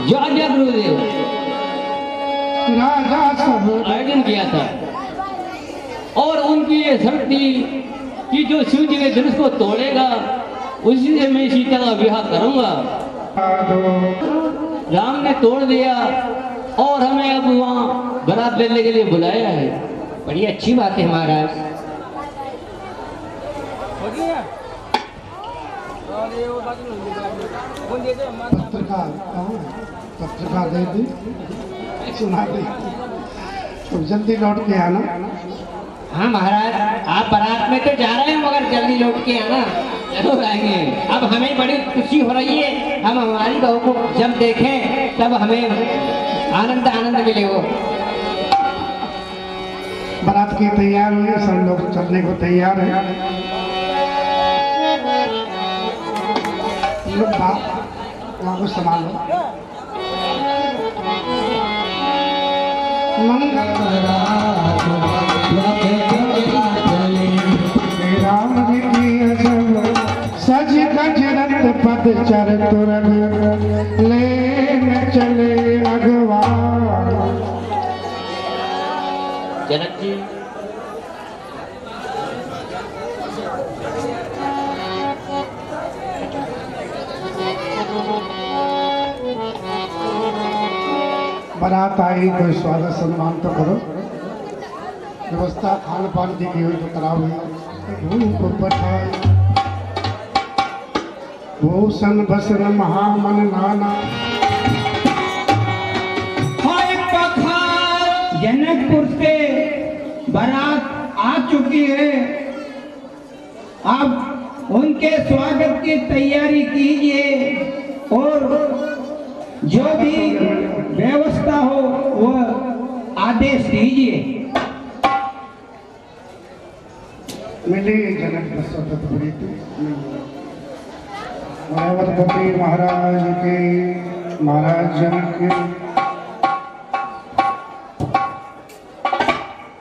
जो आज्ञा गुरुदेव। राजा सब आयोजन किया था और उनकी ये शर्त थी कि जो शिव जी के धनुष को तोड़ेगा उसी से मैं सीता का विवाह करूंगा। राम ने तोड़ दिया और हमें अब वहाँ बारात लेने के लिए बुलाया है। बड़ी अच्छी बात है महाराज। पत्रकार कहाँ है? पत्रकार दे दी, सुना दी। तो जल्दी लौट के आना। हाँ महाराज, आप बारात में तो जा रहे हैं मगर जल्दी लौट के आना। जरूर आएंगे। अब हमें बड़ी खुशी हो रही है, हम हमारी बहू को जब देखें तब हमें आनंद आनंद मिलेगा। बारात की तैयार हुई, सब लोग चलने को तैयार है। लोग वहाँ को संभालो। मंगल राम जी की अजब सज गज रत पद चर तुरन लेन चले अगवान। जनक जी, बारात आई, कोई स्वागत सम्मान तो करो। व्यवस्था खान पान की हुई तो कराओ। धूप पठाई भूषण बसन महामन नाना। जनकपुर से बारात आ चुकी है, अब उनके स्वागत की तैयारी कीजिए और जो भी व्यवस्था हो वह आदेश दीजिए। मिली जनक दशरथपुरी रावतपति महाराज के, महाराज जनक के।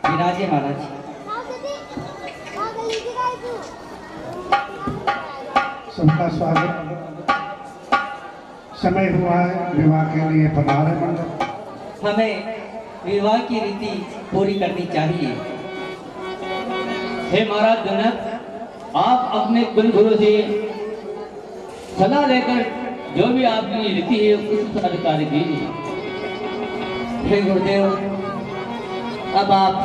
विराजे महाराज। सबका स्वागत। समय हुआ है विवाह के लिए पधारे मंडप। हमें विवाह की रीति पूरी करनी चाहिए। हे महाराज जनक, आप अपने कुलगुरु से सलाह लेकर जो भी आपकी रीति है उस अधिकारी कीजिए। हे गुरुदेव, अब आप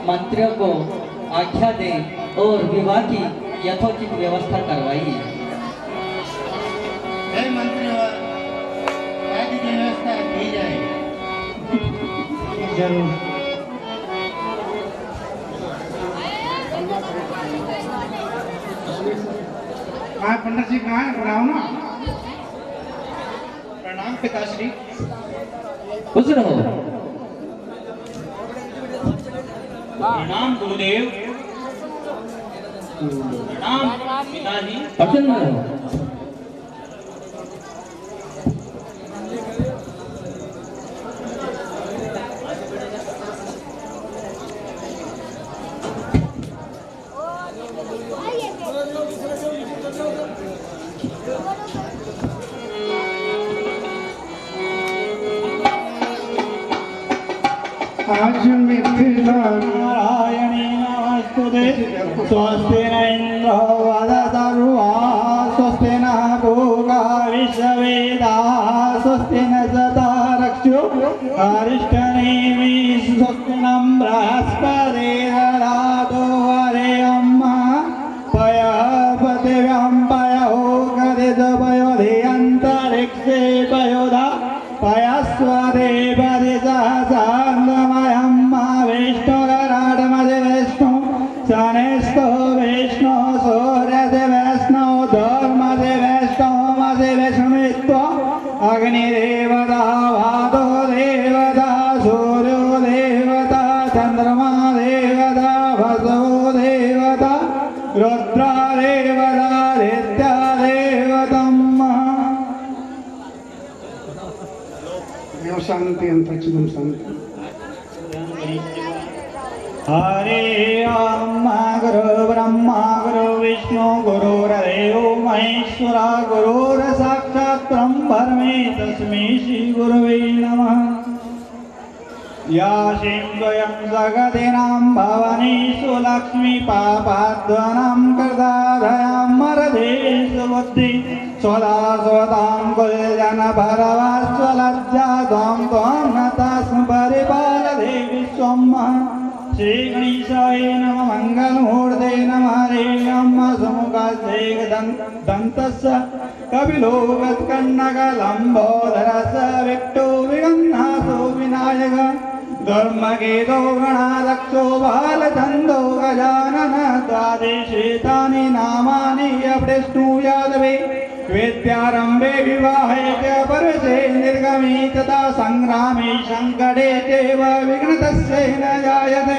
मंत्रियों को आज्ञा दें और विवाह की यथोचित व्यवस्था करवाइए। हे मंत्रीवर, ऐसी व्यवस्था की जाए। जरूर। कहाँ पंडित जी कहाँ है? बुलाओ ना। प्रणाम पिताश्री। खुश रहो। प्रणाम गुरुदेव। प्रणाम पिताजी। प्रसन्न रहो। आज मिथिला नारायणी नमस्तुते। स्वस्ति न इंद्रो वदतर्वा, स्वस्ति न भूगा विश्ववेदाः, स्वस्ति न सदारक्षो अरिष्टनेमि, स्वस्ति न बृहस्पतिर्दधातु हरिओम्। पयः पृथिव्यां पयो गदितपयो धियन्तरिक्षे पयोधा पयस्वदेव सहसान्दमयं विष्णुराडमदे विष्णु शनेस्तो विष्णु सूर्यदे विष्णु धर्मदे विष्णु मदे विष्णुमित्व अग्निदेवता वादो देवता सूर्यो देवता चंद्रमा देवता भसवो देवता रुद्रा देवता नित्या देवतम्। शांति अंतरिक्षम शांति। हरे राम। गुरु ब्रह्मा गुरु विष्णु गुरुर्देव महेश्वरा गुरुर्साक्षात् ब्रह्म तस्मै श्री गुरवे नमः। या स्वयं जगतीनां भवनेषु लक्ष्मी पापाद्वनां कृताधयां मरदेषु बुद्धि स्वदा स्वतां कुलजन भरवास्वलज्जा त्वं त्वं नता स्म परिपालदेवि स्वम्। श्री गणेशाय नमः मंगलमूर्ते नमः रे अम्मा समुखास्ते दन्तस्य कपिलो गत्कन्नकलम्बोदरस्य विक्टो विगन्नासो विनायक धर्मकेतो गणाध्यक्षो बालचन्दो गजानन द्वादशेतानि नामानि अप्रष्टुयादवे वेद्यारम्भे विवाहे च पर्वते निर्गमे तथा सङ्ग्रामे सङ्कटे चैव विघ्नतस्य न जायते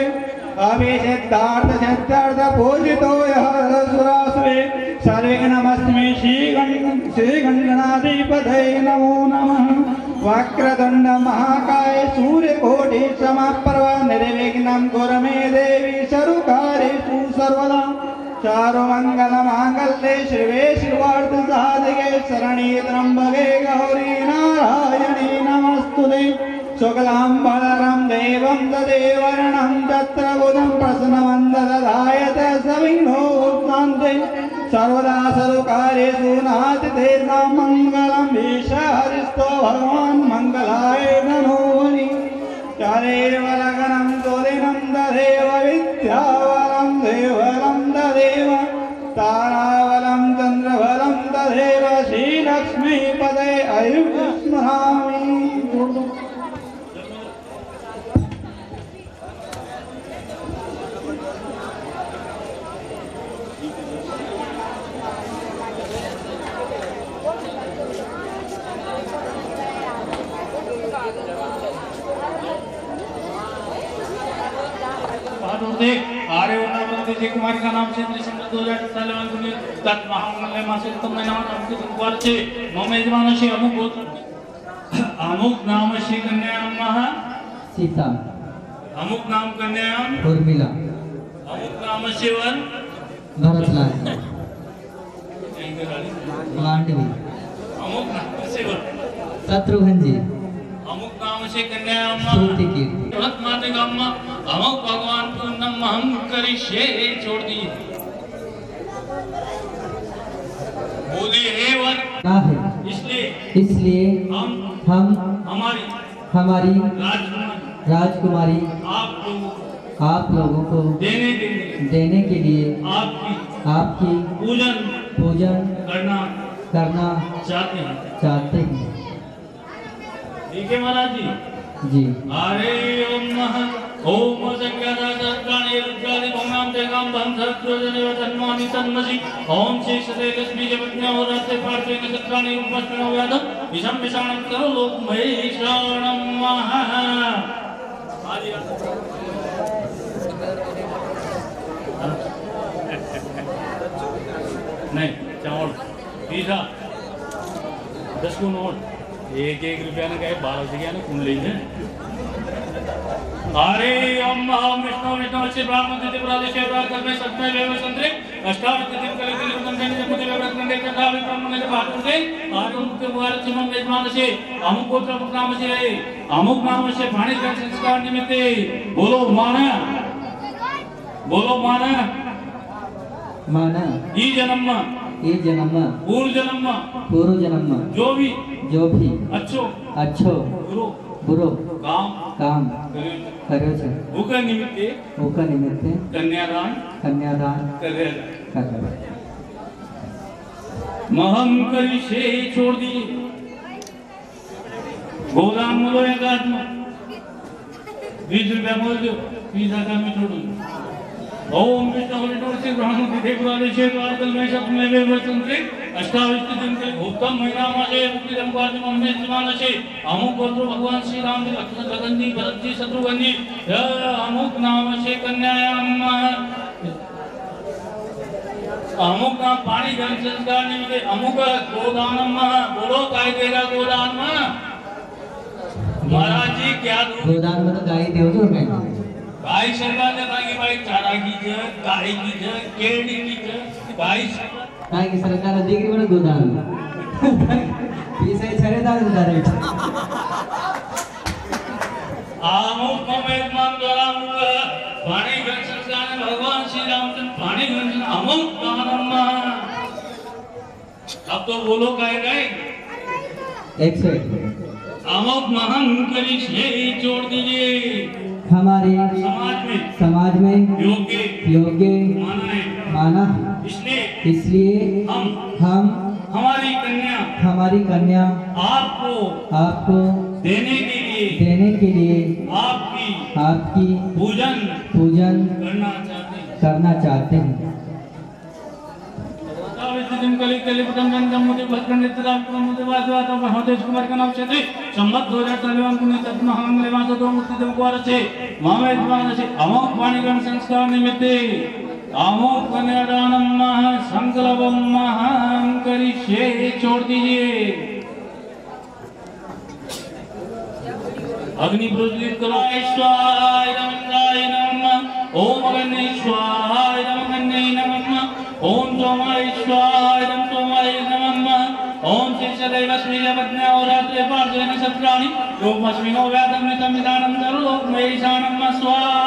अभिषिद्धार्थसिद्धार्थपूजितो यः सुरासुरे सर्वे नमस्मे श्रीगणनाधिपतये नमो नमः वक्रतुण्ड महाकाय सूर्यकोटि समप्रभ निर्विघ्नं कुरु मे देवी सर्वकार्येषु सर्वदा चारुमंगल मांगल्ये शिवे शिवार्थ साधिके शरण्ये त्र्यंबके गौरी नारायणी नमस्तुते शुक्लां वरदं देवं तदेवर्णं तत्र बुधं प्रसन्नवन्ददायत सविघ्नो शान्ते सर्वदा सर्वकार्येषु नास्ति मङ्गलं ईशहरिस्तो भगवान् मङ्गलाय नमो चारेवलगनं तुदिनं ददेव विद्यावलं देवलं ददेव तारावलं चन्द्रवलं ददेव श्रीलक्ष्मीपदे आयुष्महामि आर्य विजय कुमारी का नाम से 2000 साल तक महामंगल मासे महिना से मम यजमान से अमुक नाम से कन्या सीता अमुक नाम कन्या उर्मिला अमुक नाम से वन भरतलाल मांडवी अमुक नाम से वन शत्रुघ्न जी अमुक नाम से कन्या श्रुति कीर्ति माते अम्मा अमुक भगवान पूर्णम हम करिष्ये छोड़ दिए बोले हे वर ना है इसलिए हम हमारी राजकुमारी आप लोगों को देने के लिए आपकी पूजन करना चाहते हैं ठीक है महाराज जी हरे ओम ओम संज्ञानानि रुद्रादि भूम्यां तेगां धन सहस्रजनेव तन्मानि तन्मसि ओम श्री सते लक्ष्मी जपज्ञा और रात्रे पार्थे नक्षत्राणि उपस्थिनो व्याध विषम विषाणं करो लोक महेशाणं महा नहीं चावल तीसरा 10 को नोट 1-1 रुपया ने कहे 12 से क्या ना कुन ले हैं हरे ओम विष्णु विष्णु श्री ब्राह्मण तिथि प्रादेश प्रातः में सत्य वेव संत्रे अष्टादश तिथि कले कले उदंडे मुझे व्रतंडे कथा ब्रह्मण के बहादुर से आरु के वार चिमम यजमान से अमुक गोत्र नाम से अमुक नाम से भाणी का संस्कार निमित्ते बोलो माना ई जन्म पूर्व जन्म जो भी अच्छो बुरो काम કર્યો છે ઉકા નિમિત્તે કન્યાદાન કરે महम करी से छोड़ दिए गोदान बोलो एक आदमी 20 रुपया बोल दो 20 आदमी में छोड़ दो ओम विष्णु विष्णु से ब्राह्मण तिथि प्रादेश प्रातः में सप्तमे वे वसंते अष्टादश दिन के उत्तम महीना मासे मुक्ति दंपादि मम्मे समान से अमुक गोत्र भगवान श्री राम जी लक्ष्मण भगवान जी भरत जी शत्रुघ्न जी अमुक नाम से कन्यायाम अमुक नाम पानी धन संस्कार निमित्ते अमुक गोदानम बोलो काय देगा गोदान महाराज जी क्या गोदान में तो गाय दे दो मैं गाय सरकार ने कहा कि भाई चारा की जगह गाय की जगह केड़ी की जगह गाय की सरकार अधिकारी बड़ा गोदान पीछे छरेदार डायरेक्ट अमुक मेहमान द्वारा पानी धन संस्कार ने भगवान श्री रामचंद्र पानी धन अमुक दानम अब तो बोलो काय गाय 101 अमुक महम करी से छोड़ दीजिए हमारे समाज में योग्य माना, इसलिए हम हमारी कन्या आपको देने के लिए आपकी पूजन करना चाहते हैं। संबत 2023 पुण्य तत्महांगले मास दो मूर्ति देव कुवार छे मामे द्वादशे अमोघ वाणिगण संस्कार निमित्ते अमोघ कन्यादानम महा संकल्पम महां करिष्ये। छोड़ दीजिए, अग्नि प्रज्वलित करो। ईश्वराय नमः। ओम अग्निश्वराय नमः। ओम सोमाईश्वराय नमः। ओम शेषदेव श्रीजपत्न्या औरात्रे पार्थेन सत्राणि योगमस्मिनो व्याधम्यतं विधानं सर्वलोकमहेशानं स्वाहा।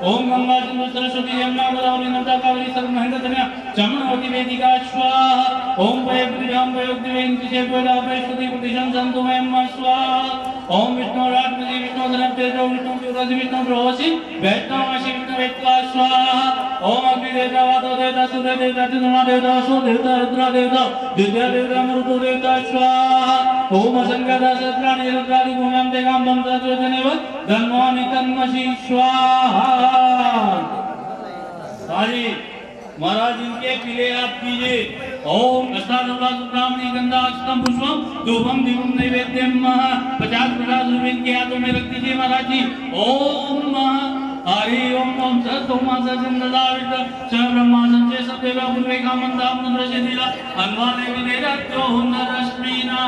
ओम गंगा सिंधु सरस्वती यमुना गोदावरी नर्मदा कावेरी सर्वमहेन्द्रतनया जमुनावती वेदिका स्वाहा। ओम पयपतिभ्यां पयोक्तिवेन्तिशेभ्योदापयश्रुति प्रतिशं सन्तु वयं स्वाहा। ओम विष्णु रात्मजी विष्णु धनतेजो विष्णु विरोधि विष्णु ब्रह्मसि वैष्णवसि विष्णु वेत्वा स्वाहा। ओम अग्निदेवता वातो देवता सूर्य देवता चंद्रमा देवता सो देवता रुद्र देवता द्वितीय देवता मरुतो देवता स्वाहा। ओम असंख्यदा सहस्राणि रुद्रादि भूम्यां देगां बंधत्वजनेव धन्वानि तन्मसि स्वाहा। सारी महाराज इनके पीले आप पीजिए। ओम अष्टादशब्राह्मणी गंधा अक्षतम पुष्पम धूपम दीपम नैवेद्यम 50 रुपए इनके हाथों में रख दीजिए महाराज जी। ओम हरि ओम ओम सतोमा सजनदाविद च ब्रह्मा संजय सदेवा पूर्वे कामंदाम नरशेदिला अन्वाने विनेरत्यो नरश्मीना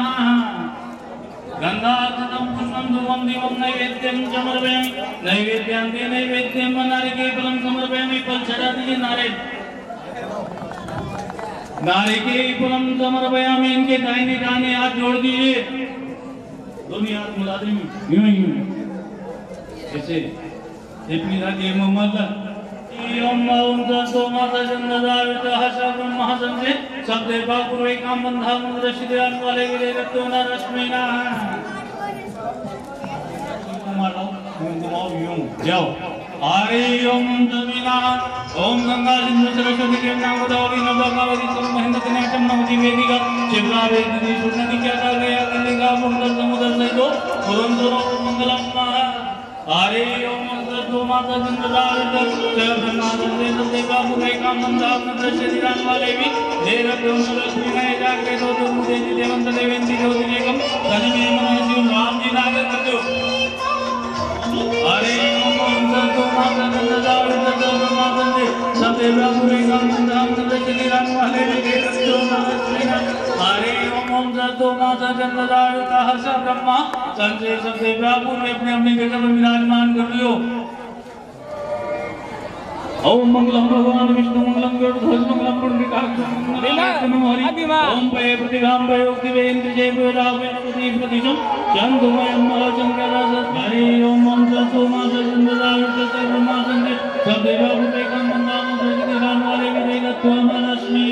गंगाक्षतम पुष्पम धूपम दीपम नैवेद्यम समर्पयामि। नैवेद्यान्ते नैवेद्यम नारिकेलफलं समर्पयामि। फल चढ़ा दीजिए नारिकेलफलं समर्पयामि। इनके दाहिने दाहिने हाथ जोड़ दीजिए, दोनों हाथ मिला देंगे यूं यूं ऐसे इतनी राजी मोहम्मद। ओम ओम तत्तो माता जन्नदावित हसा ब्रह्मा संजय सब देवा पूर्वे काम बंधा मुद्र सिद्धान वाले गिरे रत्तो न रश्मिना। मारो घुमाओ यूं जाओ। हरि ओम तमिना। ओम गंगा सिंधु सरस्वती यमुना गोदावरी नर्मदा कावेरी सर्वमहेन्द्रतनया जमुनावती वेदिका शिवला वेदी सुनति क्या कर गया गंगा मुंडल समुद्र से दो पुरंदरो मंगलम महा। हरि ओम तत्तो माता जन्नदावित च ब्रह्मा संजय सदेवा पूर्वे कामंदाम नरशेदिरान वाले भी देव ब्रह्म लक्ष्मी में जाके दो मुझे देवंत देवेंद्र ज्योतिरेकम धनमे मन शिव राम जी नागर कर दो। हरि ओम तत्तो माता जन्नदावित च ब्रह्मा संजय सदेवा पूर्वे कामंदाम नरशेदिरान वाले भी देव ब्रह्म लक्ष्मी। हरि ओम तत्तो माता जन्नदावित हर्ष ब्रह्मा संजय सदेवा पूर्वे अपने अपने जगह में विराजमान कर लियो। ओम मंगलम भगवान विष्णु मंगलम गरुड़ध्वज मंगलम पुंडरीकाक्ष हरि। ओम पये प्रतिभां पयोक्तिवेन्द्रजेभ्योदापयश्रुति प्रतिशं चन्द्रमयं महाशंकरस। हरि ओम ओम तत्तो माता जन्नदावित च ब्रह्मा संजय सदेवा पूर्वे कामंदाम नरशेदिरान वाले भी देव ब्रह्म लक्ष्मी।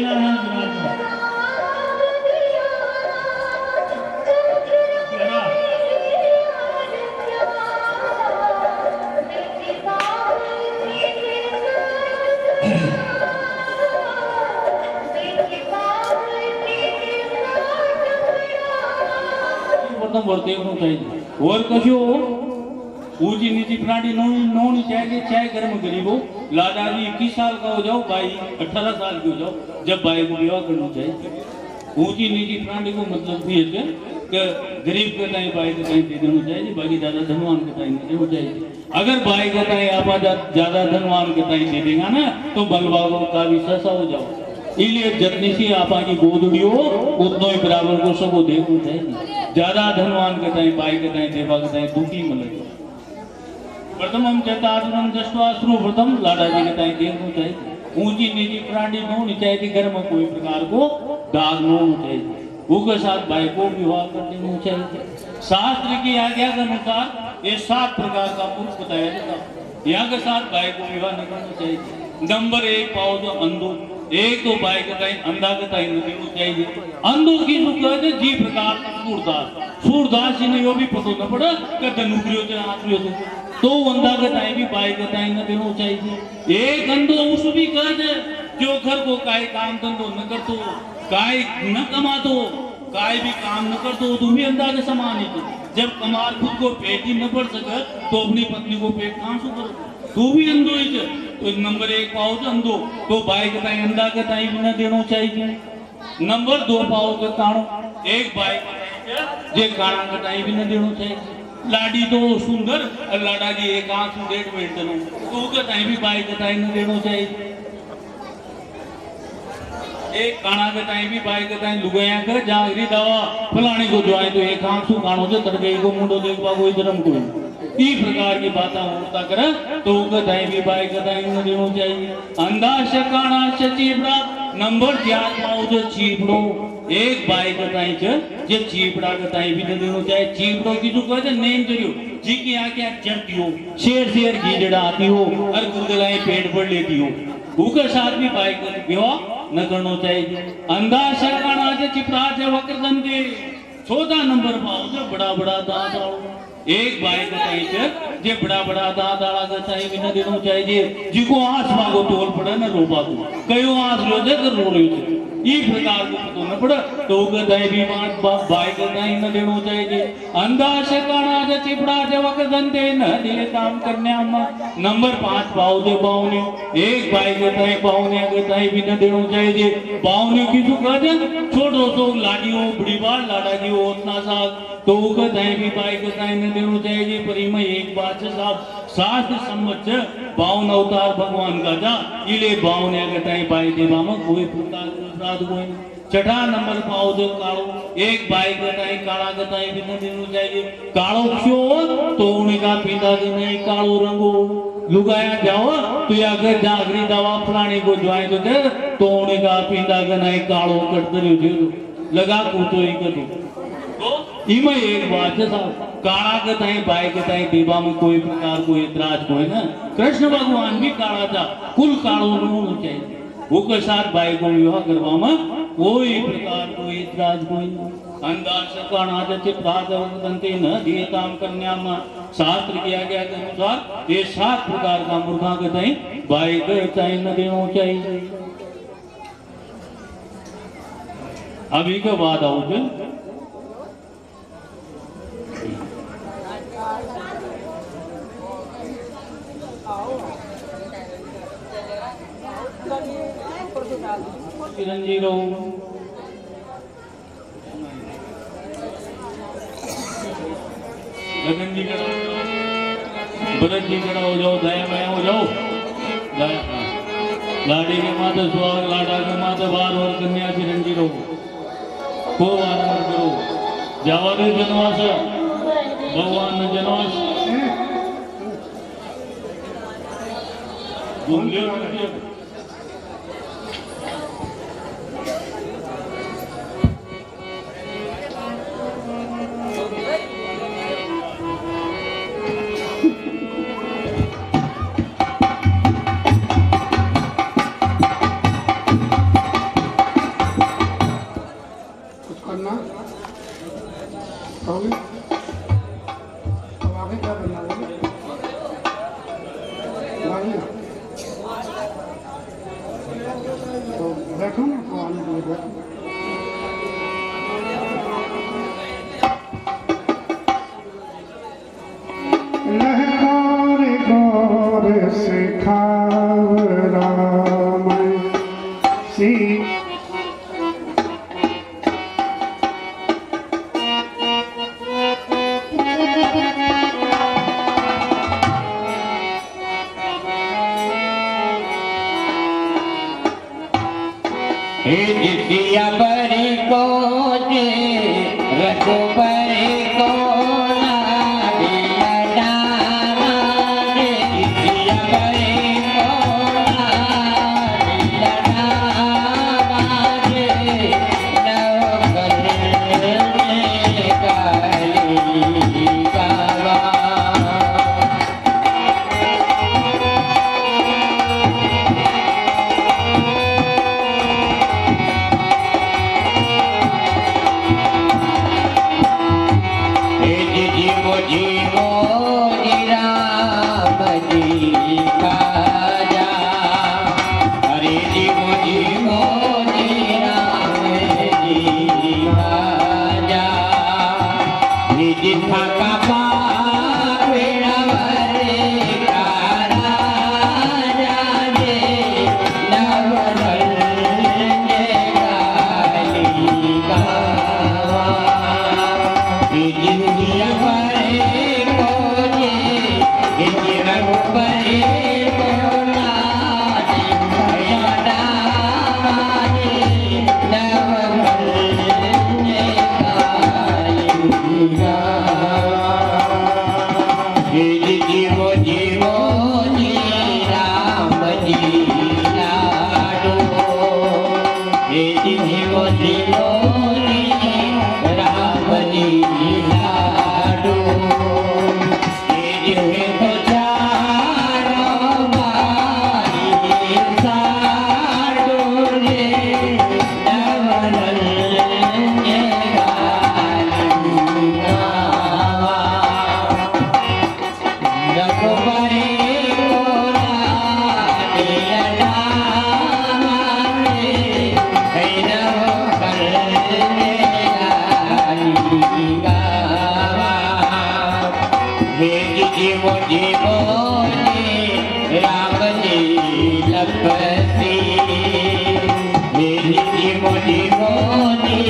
देखना चाहिए और कशो ऊंची नीची प्राणी नौनी चाहिए चाहे घर में गरीब हो। लाडा जी 21 साल का हो जाओ, भाई 18 साल की हो जाओ, जब भाई को विवाह करना चाहिए। ऊंची नीची प्राणी को मतलब भी है कि गरीब के टाइम भाई के टाइम दे देना चाहिए, बाकी ज्यादा धनवान के टाइम दे देना चाहिए। अगर भाई का टाइम आप ज्यादा धनवान के टाइम दे देगा ना तो बलवाओं का भी ससा हो जाओ। इसलिए जितनी सी आपकी गोदड़ी हो उतना ही बराबर को सबको देखना चाहिए। ज्यादा धनवान के टाइम भाई के टाइम देवा के टाइम दुखी मतलब प्रथम हम चेतार्जुनम दृष्ट्वा सर्वप्रथम लाडा जी के टाइम देखना चाहिए। ऊंची नीची प्राणी न होनी चाहिए, घर में कोई प्रकार को दाग न होना चाहिए। उसके साथ भाई को विवाह कर देना चाहिए। शास्त्र की आज्ञा के अनुसार ये 7 प्रकार का पुरुष बताया जाता है। यहाँ के साथ भाई को विवाह नहीं करना चाहिए। नंबर 1 पाओ तो अंधो, एक तो भाई का टाइम अंधा का टाइम नहीं चाहिए। अंधो की कहते जी प्रकार सूरदास, सूरदास जी ने यो भी पता न पड़ा कि धनुक्रियो से आत्रियो से तो अंधा गताई भी बाई गताई न देनो चाहिए। एक अंधो उस भी कर दे जो घर को काय काम धंधो न कर तो, काय न कमा तो, काय भी काम न कर तो भी अंधा के समान ही। जब कमाल खुद को पेट ही न भर सके तो अपनी पत्नी को पेट कहाँ से भर, तू भी अंधो ही। तो नंबर 1 पाओ तो अंधो तो बाई गताई अंधा गताई भी न देनो चाहिए। नंबर 2 पाओ तो काणो, एक बाई जे काणा गताई भी न देनो चाहिए। लाडी तो सुंदर और लाडा जी एक आंख में 1.5 मिनट तो गताई भी बाई गताई न देनो चाहिए। एक काना गताई भी बाई गताई लुगाया कर जागरी दवा फलाने को जो आए तो एक आंख सु काणो से तड़के को मुंडो देखवा कोई धर्म को ई प्रकार की बातें होता करे तो गताई भी बाई गताई न देनो चाहिए। अंधा से काना से चीपड़ा नंबर 4 पाओ जो चीपड़ो, एक बाई गताई जे चीपड़ा गताई भी न देनो चाहिए। चीपड़ो की जो कहते नेम जरियो जी की आके चढ़ती हो, शेर गीजड़ा आती हो और गुदलाई पेट पर लेती हो, उनके साथ भी बाई का विवाह न करना चाहिए। अंधा शरकाना जे चिपड़ा जे वक्र दंते 14 नंबर पाओ जो बड़ा बड़ा दांत आओ, एक बाई गताई जे बड़ा बड़ा दांत आला गताई भी न देनो चाहिए। जिको आंस मांगो तोल पड़े न रोबा को कयो आंस लो दे कर रो रही हो ई प्रकार को पतो न पड़े तो गताई भी बाई गताई न देनो चाहिए। अंधा शरकाना जे चिपड़ा जे वक्र दंते न दिए काम करने अम्मा। नंबर 5 पाओ जे बावने, एक बाई गताई बावने गताई भी न देनो चाहिए। बावने की जो कहते छोटो सो लाडी हो बड़ी बार लाडा जी हो उतना साथ तो गताई भी बाई गताई न देनो चाहिए। पर इमे एक बात से साहब शास्त्र सम्मत 52 अवतार भगवान का जा इले 52 गताई बाई देवा में कोई प्रकार का अपराध कोई नहीं। छठा नंबर पाओ जो कालो, एक बाई गताई काला गताई भी न देनो चाहिए। कालो क्यों तो उनका पीता कि नहीं कालो रंगो लुगाया जाओ तो या अगर जागरी दवा फलाने को ज्वाइन तो दे तो उनका पीता कि नहीं कालो करते रहो लगा को तो ही करो। तो इमे एक बात है साहब काला गताई बाई गताई देवा में कोई प्रकार कोई इतराज कोई ना। कृष्ण भगवान भी काला था, कुल कालो न होना चाहिए। वो के साथ बाई को विवाह करवा में कोई प्रकार कोई इतराज कोई नहीं। अंधा शरकाना जे चिपड़ा जे वक्र दंते न दिए काम करने में शास्त्र किया गया के अनुसार ये 7 प्रकार का मूर्खा गताई बाई गताई न देनो चाहिए। अभी के बाद आओ जो चिरंजीव लगन जी खड़ा हो जाओ, भरत जी खड़ा हो जाओ, दया मैं हो जाओ। लाडी के माथे सुहाग, लाडा के माथे बार और कन्या चिरंजीव रहो, खूब आनंद करो। जावादे जनवास भगवान ने जनवास घूम लियो। मोजी मोजी राम जी लपसी जी मोजी मोजी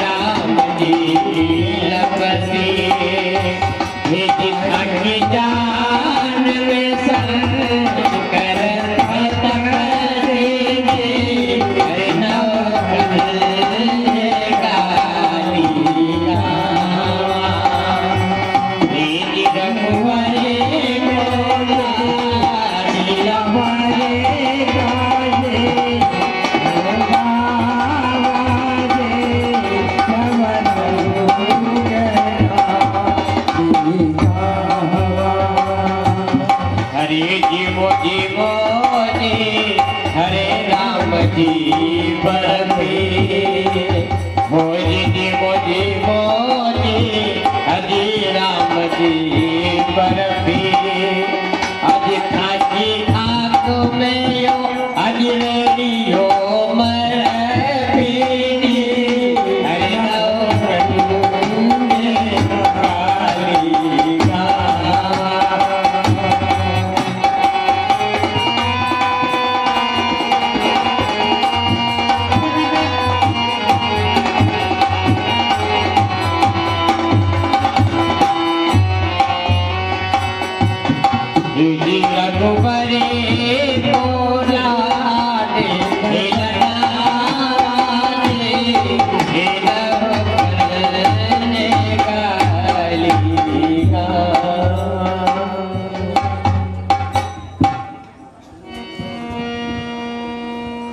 राम जी लपसी जी खड़ी जान में शंकर तपसी जी बरफी मोजी जी मोजी मोजी हरी राम जी बरफी अज खाकी खाक में यो अज रेडियो मरफी हरे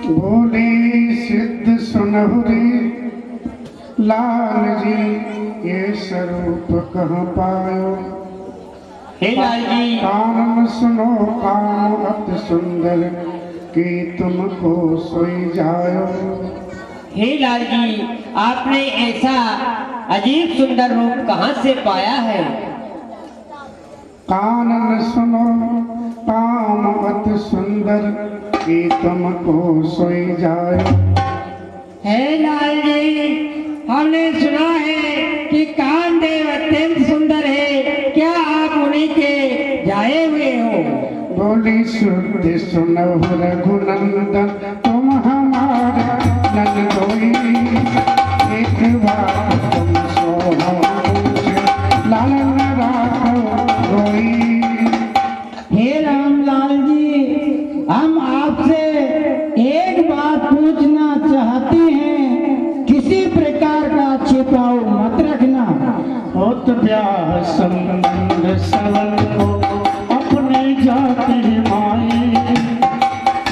बोले सिद्ध सुनहुरी लाल जी ये स्वरूप कहाँ पायो हे लाल जी कानन सुनो कान अति सुंदर कि तुमको सोई जायो। हे लाल जी आपने ऐसा अजीब सुंदर रूप कहाँ से पाया है? कानन सुनो काम अति सुंदर कि तुमको सोई जायो। हे लाल जी हमने सुना है कि कामदेव अत्यंत सुंदर है, क्या आप उन्हीं के जाए हुए हो? बोली शुद्ध सुनो रघुनंदन तुम हमारे नंदोई एक बार तुम सो लालन राखो रोई। हे रामलाल जी हम आपसे एक बात पूछना चाहते हैं, किसी प्रकार का छिपाव मत रखना। होत ब्याह संबंध सवन को अपनी जाति माई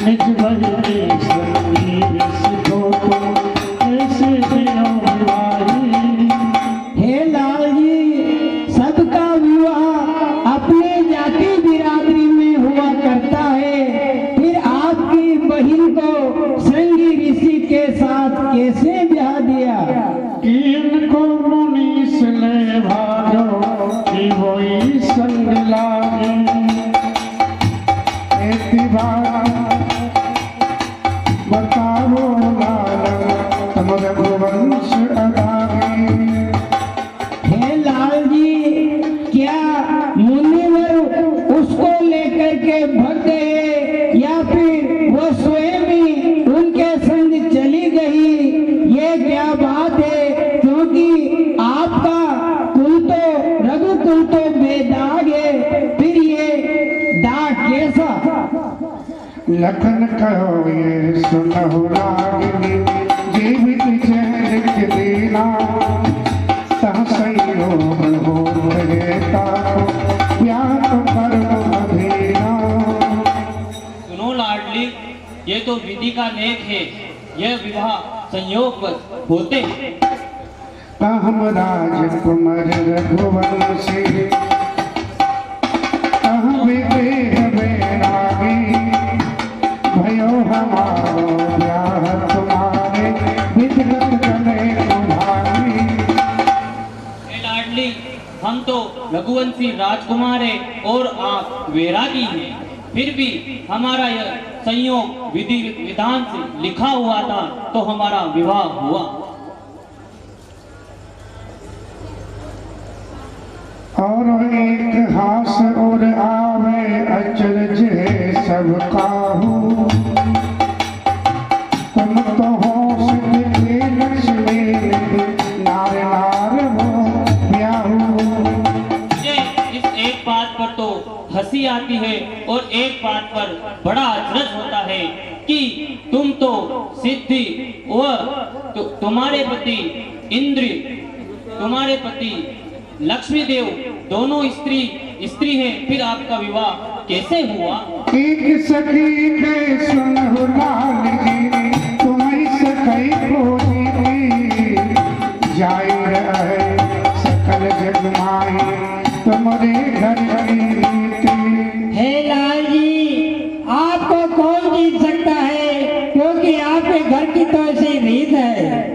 निज बही संगीत सिखो तो ऐसे दियो भाई। हे लाल जी सबका विवाह अपने जाति बिरादरी में हुआ करता है, फिर आपकी बहन को श्रृंगी ऋषि के साथ कैसे ब्याह दिया? इनको मुनीस ले भागो कि वही संग लागे। ऐसी बात बताओ लाल तुम रघुवंश अगामी। हे लाल जी क्या मुनिवर उसको लेकर के भग गए या फिर वो स्वयं ही उनके संग चली गई? ये क्या बात है, क्योंकि आपका कुल तो रघुकुल तो बेदाग है, फिर ये दाग कैसा? लखन कहो ये सुनहु रागिनी जीवित चैन के दीना सहसैयो हो रहता या तो कर्म अधीना। सुनो लाडली, ये तो विधि का लेख है, यह विवाह संयोगवश होते हैं। हम राजकुमार रघुवंशी विदेह बैरागी भयो हमारो ब्याह तुम्हारे विधगत गले भागी। लाडली हम तो रघुवंशी राजकुमार है और आप वैरागी हैं, फिर भी हमारा यह संयोग विधि विधान से लिखा हुआ था तो हमारा विवाह हुआ। और एक घास और आवे अचरज सब काहू तुम तो हो सिद्ध के लक्ष्मी नार नार हो ब्याहू। मुझे इस एक बात पर तो हंसी आती है और एक बात पर बड़ा अचरज होता है कि तुम तो सिद्धि व तुम्हारे पति इंद्र, तुम्हारे पति लक्ष्मी देव दोनों स्त्री हैं, फिर आपका विवाह कैसे हुआ? एक सखी के सुनहु लाल जी तुम्हें सखई खोजी जाहिर है सकल जग माई तुम्हारे घर की रीति। हे लाल जी, आपको कौन जीत सकता है, क्योंकि आपके घर की तो ऐसी रीत है।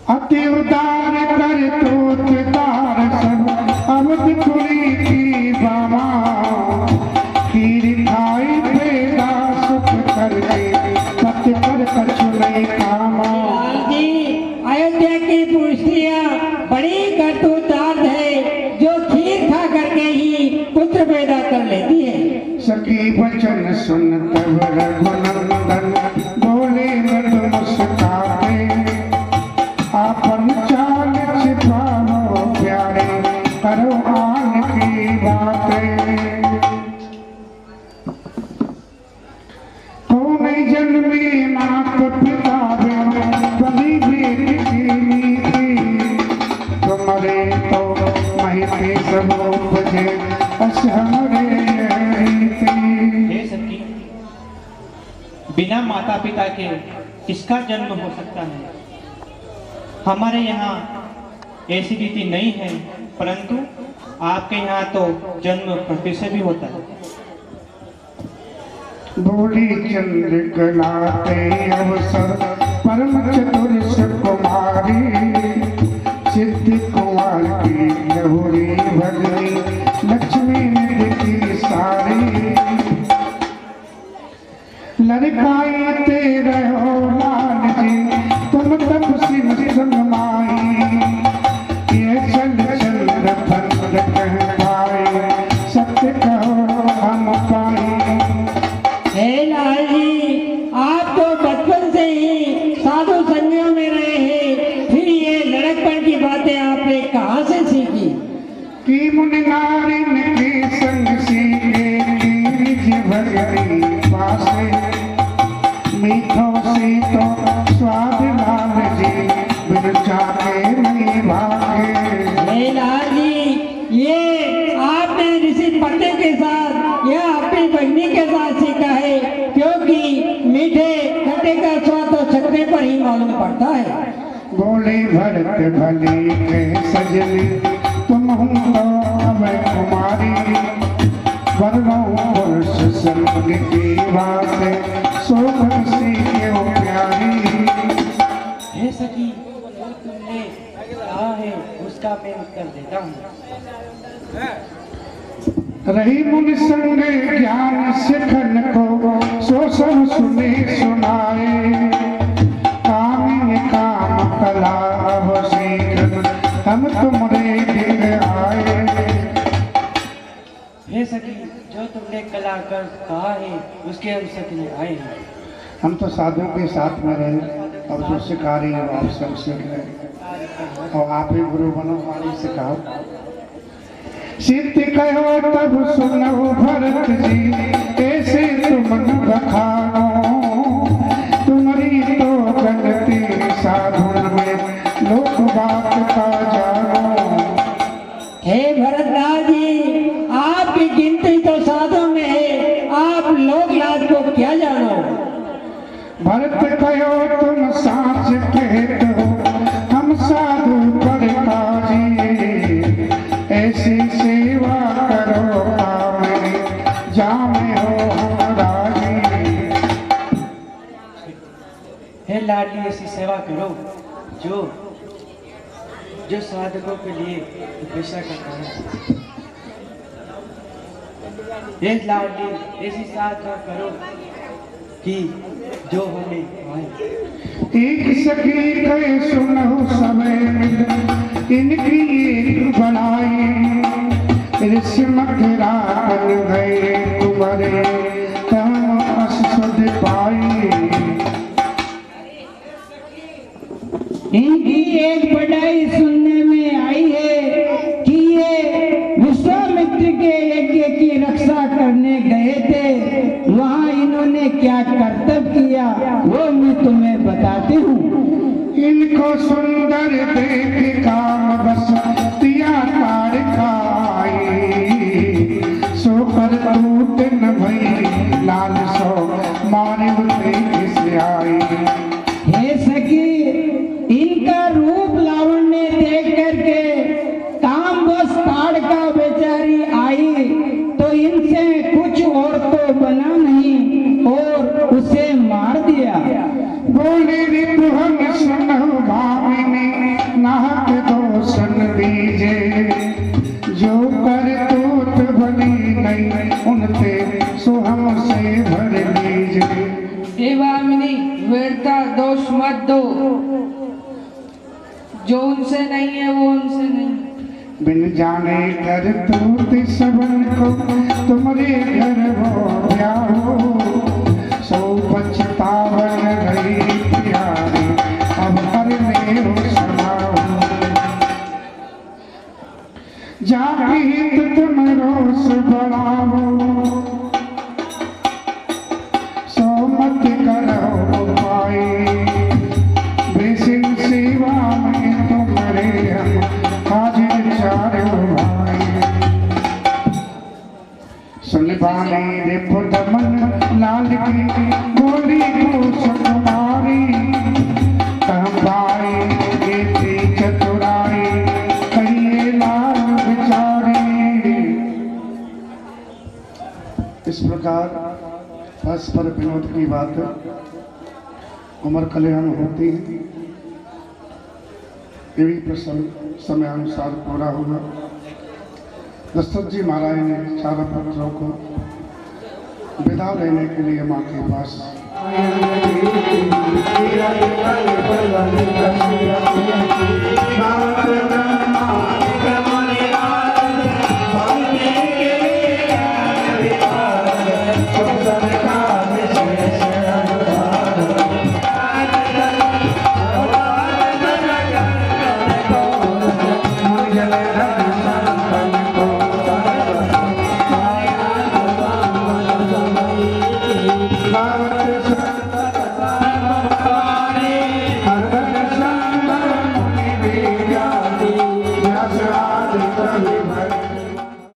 अति उदार कर तोतदार सब अवधपुरी की बाबा खीर खाई पेड़ा सुख करके सत्य कर कछु नहीं कामा। लाल जी, अयोध्या की पुष्टियाँ बड़ी करतूतदार है जो खीर खा करके ही पुत्र पैदा कर लेती है। सखी वचन सुन तब रघुनंदन बोले मृदु मुस्काते आपन चाल छिपाओ प्यारे करो आन की बातें। कौन जन्मी मात पिता बनी बेटी की नीति तुम्हारे तो महिते सब उपजे अस हमरे रीति। हे सखी, बिना माता पिता के किसका जन्म हो सकता है? हमारे यहाँ ऐसी रीति नहीं है, परंतु आपके यहाँ तो जन्म पृथ्वी से भी होता है। बोली चंद्र कलाते अवसर परम चतुर सुकुमारी सिद्धि कुमार की लहुरी भगनी लक्ष्मी निधि सारी। लड़काई तेरे हो लाल जी तुम तब सिंह संग माई ये चल चंद्र फंद कह पाए सत्य कहो हम पाई। हे लाल जी, आप तो बचपन से ही साधु संगियों में रहे हैं, फिर ये लड़कपन की बातें आपने कहाँ से सीखी? की मुनि नारिन के संग सीखे नीज भगरी पासे मीठो से तो स्वाद लाल जी बिन चाहे नहीं भागे। हे लाल जी, ये आपने ऋषि पत्ते के साथ या अपनी बहनी के साथ सीखा है, क्योंकि मीठे खट्टे का स्वाद तो चखने पर ही मालूम पड़ता है। बोले भरत भले के सजनी तुम हूँ तो अब कुमारी वर्णो पुरुष संग की बात शोभन सी क्यों प्यारी। हे सखी, जो तुमने कहा है उसका मैं उत्तर देता हूँ। रही मुनि संग ज्ञान सिखन को सो सब सुने सुनाए कामिन काम कला अब सीखन हम तुमरे दिन आए। हे सखी, जो तुमने कला कर कहा है उसके हम सीखने आए हैं। हम तो साधु के साथ में रहे और जो सिखा रही है आप सब सीख रहे और आप ही गुरु बनो वाणी सिखाओ। सिद्ध कहो तब सुनो भरत जी ऐसे तुम बखानो तुम्हारी तो गलती साधु में लोक बात का जानो। हे भरतलाल जी, आपकी गिनती तो साधु में है, आप लोक लाज को क्या जानो? भरत कहो तुम साच कहते हो हम साधु पर काजी ऐसी सेवा करो कामनी जामे हो हम राजी। हे लाडली, ऐसी सेवा करो जो साधकों के लिए तपस्या करता है। हे लाडली, ऐसी साधना करो कि जो हमें आए। एक सखी कहे सुनो समय मिल इनकी एक बनाई इनकी एक बढ़ाई सुनने में आई है कि ये विश्वामित्र के यज्ञ की रक्षा करने गए थे। वहाँ इन्होंने क्या कर्तव्य किया वो मैं तुम्हें बताती हूँ। इनको सुंदर देख काम बस दिया तार खाई, सो कर टूट न भई लाल सो मारे से आई। हे सखी, इनका रूप लावण्य देख करके काम बस ताड़का बेचारी आई तो इनसे कुछ और तो बना नहीं और उसे मार दिया। बोले रिपु हम सुनो भामिनी नाहक दोषन दीजे, जो कर तूत बनी नहीं उनते सो हमसे भर लीजे। देवामिनी व्यर्था दोष मत दो, जो उनसे नहीं है वो उनसे नहीं। बिन जाने कर तूत सबन को तुम्हारे घर हो ब्याहो, सो पछतावन रही प्यारी अब हर में हो सुनाओ। जाके हित तुम रोस बढ़ाओ, सो मत करो पाए, बेसिन सेवा में तुम्हारे हम हाजिर चारो भाई। सुन पाने रे पुदमन लाल की बोली को सुकुमारी, कह पाए ये थी चतुराई कहिए लाल बिचारी। इस प्रकार परस्पर विनोद की बात उम्र कल्याण होती है। यही प्रसंग समय अनुसार पूरा हुआ। दशरथ जी महाराज ने चारों पुत्रों को विदा लेने के लिए माँ के पास